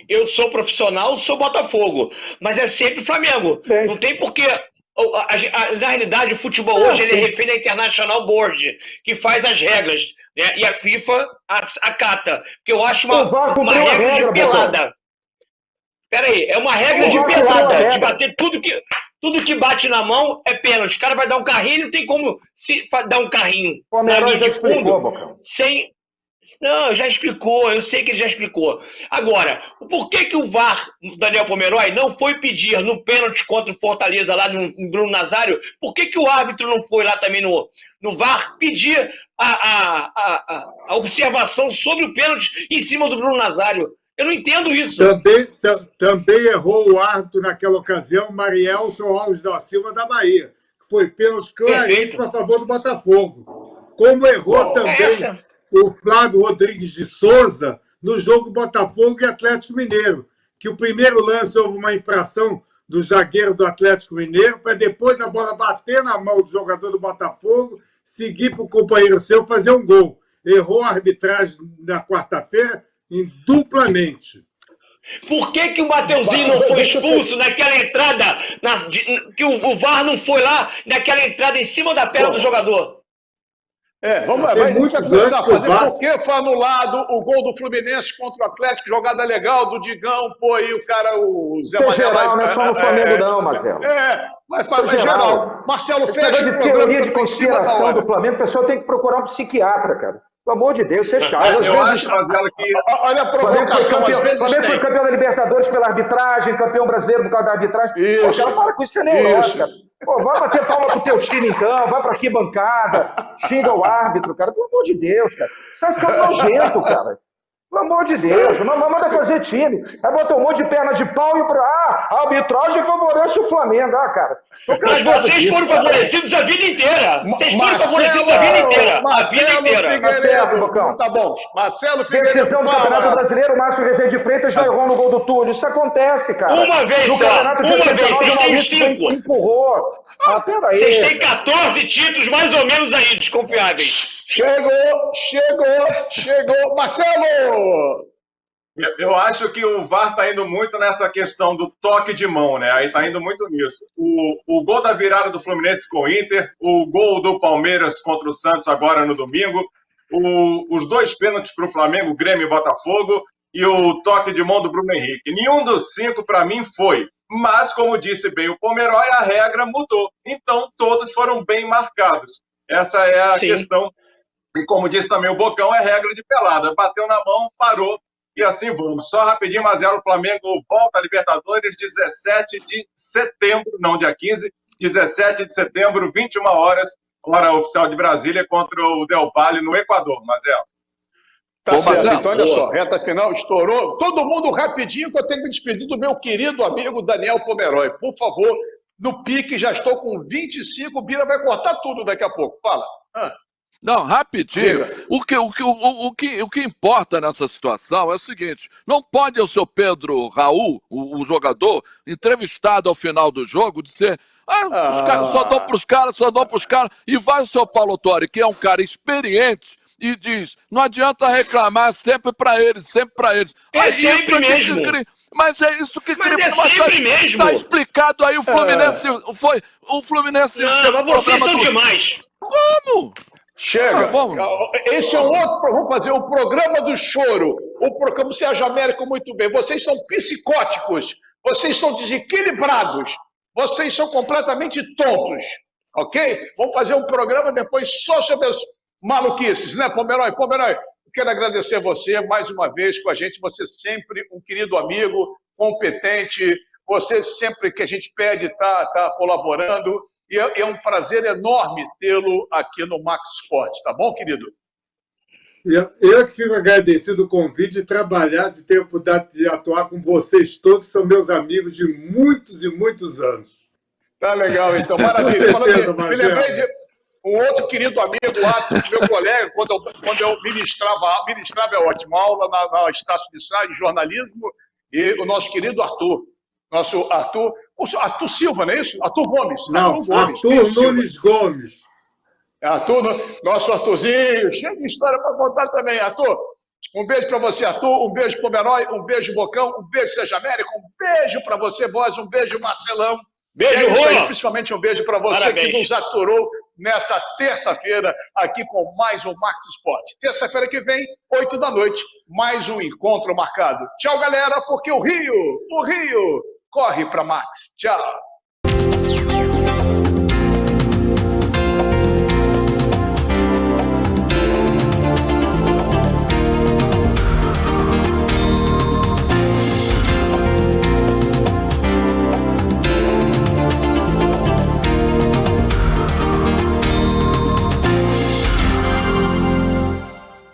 Eu sou profissional, sou Botafogo. Mas é sempre Flamengo. Bem. Não tem porquê. Na realidade, o futebol hoje ele é refém da International Board, que faz as regras, né? E a FIFA acata. Porque eu acho uma regra de pelada. Peraí, é uma regra de pelada, de bater tudo que bate na mão é pênalti. O cara vai dar um carrinho, não tem como dar um carrinho na linha de fundo sem... Não, já explicou, eu sei que ele já explicou. Agora, por que o VAR, Daniel Pomeroy, não foi pedir no pênalti contra o Fortaleza lá no Bruno Nazário? Por que o árbitro não foi lá também no VAR pedir a observação sobre o pênalti em cima do Bruno Nazário? Eu não entendo isso. Também errou o árbitro naquela ocasião, Marielson Alves da Silva da Bahia, que foi pênalti claríssimo a favor do Botafogo. Como errou também o Flávio Rodrigues de Souza no jogo Botafogo e Atlético Mineiro, que o primeiro lance houve uma infração do zagueiro do Atlético Mineiro, para depois a bola bater na mão do jogador do Botafogo, seguir para o companheiro seu fazer um gol. Errou a arbitragem na quarta-feira duplamente. Por que o Mateuzinho não foi expulso naquela entrada, que o VAR não foi lá naquela entrada em cima da perna do jogador? Vamos lá, vai começar a fazer. Por que foi anulado o gol do Fluminense contra o Atlético? Jogada legal do Digão, pô, aí o cara, o Zé Mané. Geral, não é só no Flamengo, não, Marcelo. Vai fazer geral. Marcelo, fecha o teoria de conspiração do Flamengo, a pessoa tem que procurar um psiquiatra, cara. Pelo amor de Deus, você é chato. Eu acho, Marcelo, que... Olha a provocação, às vezes. O Flamengo foi campeão da Libertadores pela arbitragem, campeão brasileiro por causa da arbitragem. Pô, cara, para com isso, é neurose, cara. Pô, vai bater palma pro teu time, então, vai pra arquibancada, xinga o árbitro, cara. Pelo amor de Deus, cara. Você vai ficar nojento, cara. Pelo amor de Deus, não manda fazer time. Aí botou um monte de perna de pau e a arbitragem favorece o Flamengo. Cara. Mas vocês foram favorecidos a vida inteira. Vocês foram favorecidos a vida inteira. Marcelo Figueiredo. Tá bom. Marcelo Figueiredo. Decisão do Campeonato Brasileiro, o Márcio Rezende de Freitas já errou no gol do Túlio. Isso acontece, cara. Uma vez no só. Campeonato de 89, o Maurício empurrou. Peraí. Vocês têm 14 títulos mais ou menos aí, desconfiáveis. Chegou. Marcelo! Eu acho que o VAR está indo muito nessa questão do toque de mão, né? Aí está indo muito nisso. O gol da virada do Fluminense com o Inter, o gol do Palmeiras contra o Santos agora no domingo, os dois pênaltis para o Flamengo, Grêmio e Botafogo, e o toque de mão do Bruno Henrique. Nenhum dos 5 para mim foi. Mas, como disse bem o Pomeroy, a regra mudou. Então, todos foram bem marcados. Essa é a questão. E como disse também o Bocão, é regra de pelada. Bateu na mão, parou. E assim vamos. Só rapidinho, Mazelo, o Flamengo volta a Libertadores 17 de setembro, não dia 15, 17 de setembro, 21 horas, hora oficial de Brasília, contra o Del Valle no Equador, Mazelo. Tá certo, Marcelo, então olha só, reta final estourou. Todo mundo rapidinho que eu tenho que me despedir do meu querido amigo Daniel Pomeroy. Por favor, no pique, já estou com 25, o Bira vai cortar tudo daqui a pouco. Fala. Não, rapidinho. O que importa nessa situação é o seguinte: não pode o seu Pedro Raul, o jogador, entrevistado ao final do jogo, dizer só dou para os caras, e vai o seu Paulo Torre, que é um cara experiente, e diz, não adianta reclamar sempre para eles. É sempre mesmo. Mas é isso que cria. Mas é sempre mesmo. Tá explicado aí, o Fluminense O Fluminense... Não, mas vocês são demais. Como? Chega. Esse é um outro. Vamos fazer o programa do choro. Como o Sérgio Américo muito bem. Vocês são psicóticos. Vocês são desequilibrados. Vocês são completamente tontos. Ok? Vamos fazer um programa depois só sobre as maluquices, né, Pomeroy? Pomeroy, quero agradecer você mais uma vez com a gente. Você sempre um querido amigo, competente. Você sempre que a gente pede tá colaborando. E é um prazer enorme tê-lo aqui no Max Sport, tá bom, querido? Eu que fico agradecido o convite de trabalhar, de ter a oportunidade de atuar com vocês todos, são meus amigos de muitos e muitos anos. Tá legal, então, maravilha. Me lembrei de um outro querido amigo, Arthur, meu colega, quando eu ministrava é ótimo, aula na Estácio de Sá, em jornalismo, e o nosso querido Arthur. Arthur Silva, não é isso? Arthur Gomes. Não, Arthur Nunes Gomes. Nosso Arthurzinho, cheio de história para contar também. Arthur, um beijo para você, Arthur, um beijo para o Merói, um beijo, Bocão, um beijo, Seja América, um beijo para você, Boz, um beijo, Marcelão. Beijo, Rô! Principalmente um beijo para você. Parabéns. Que nos aturou nessa terça-feira aqui com mais um Max Sport. Terça-feira que vem, 8 da noite, mais um encontro marcado. Tchau, galera, porque o Rio corre para Max. Tchau.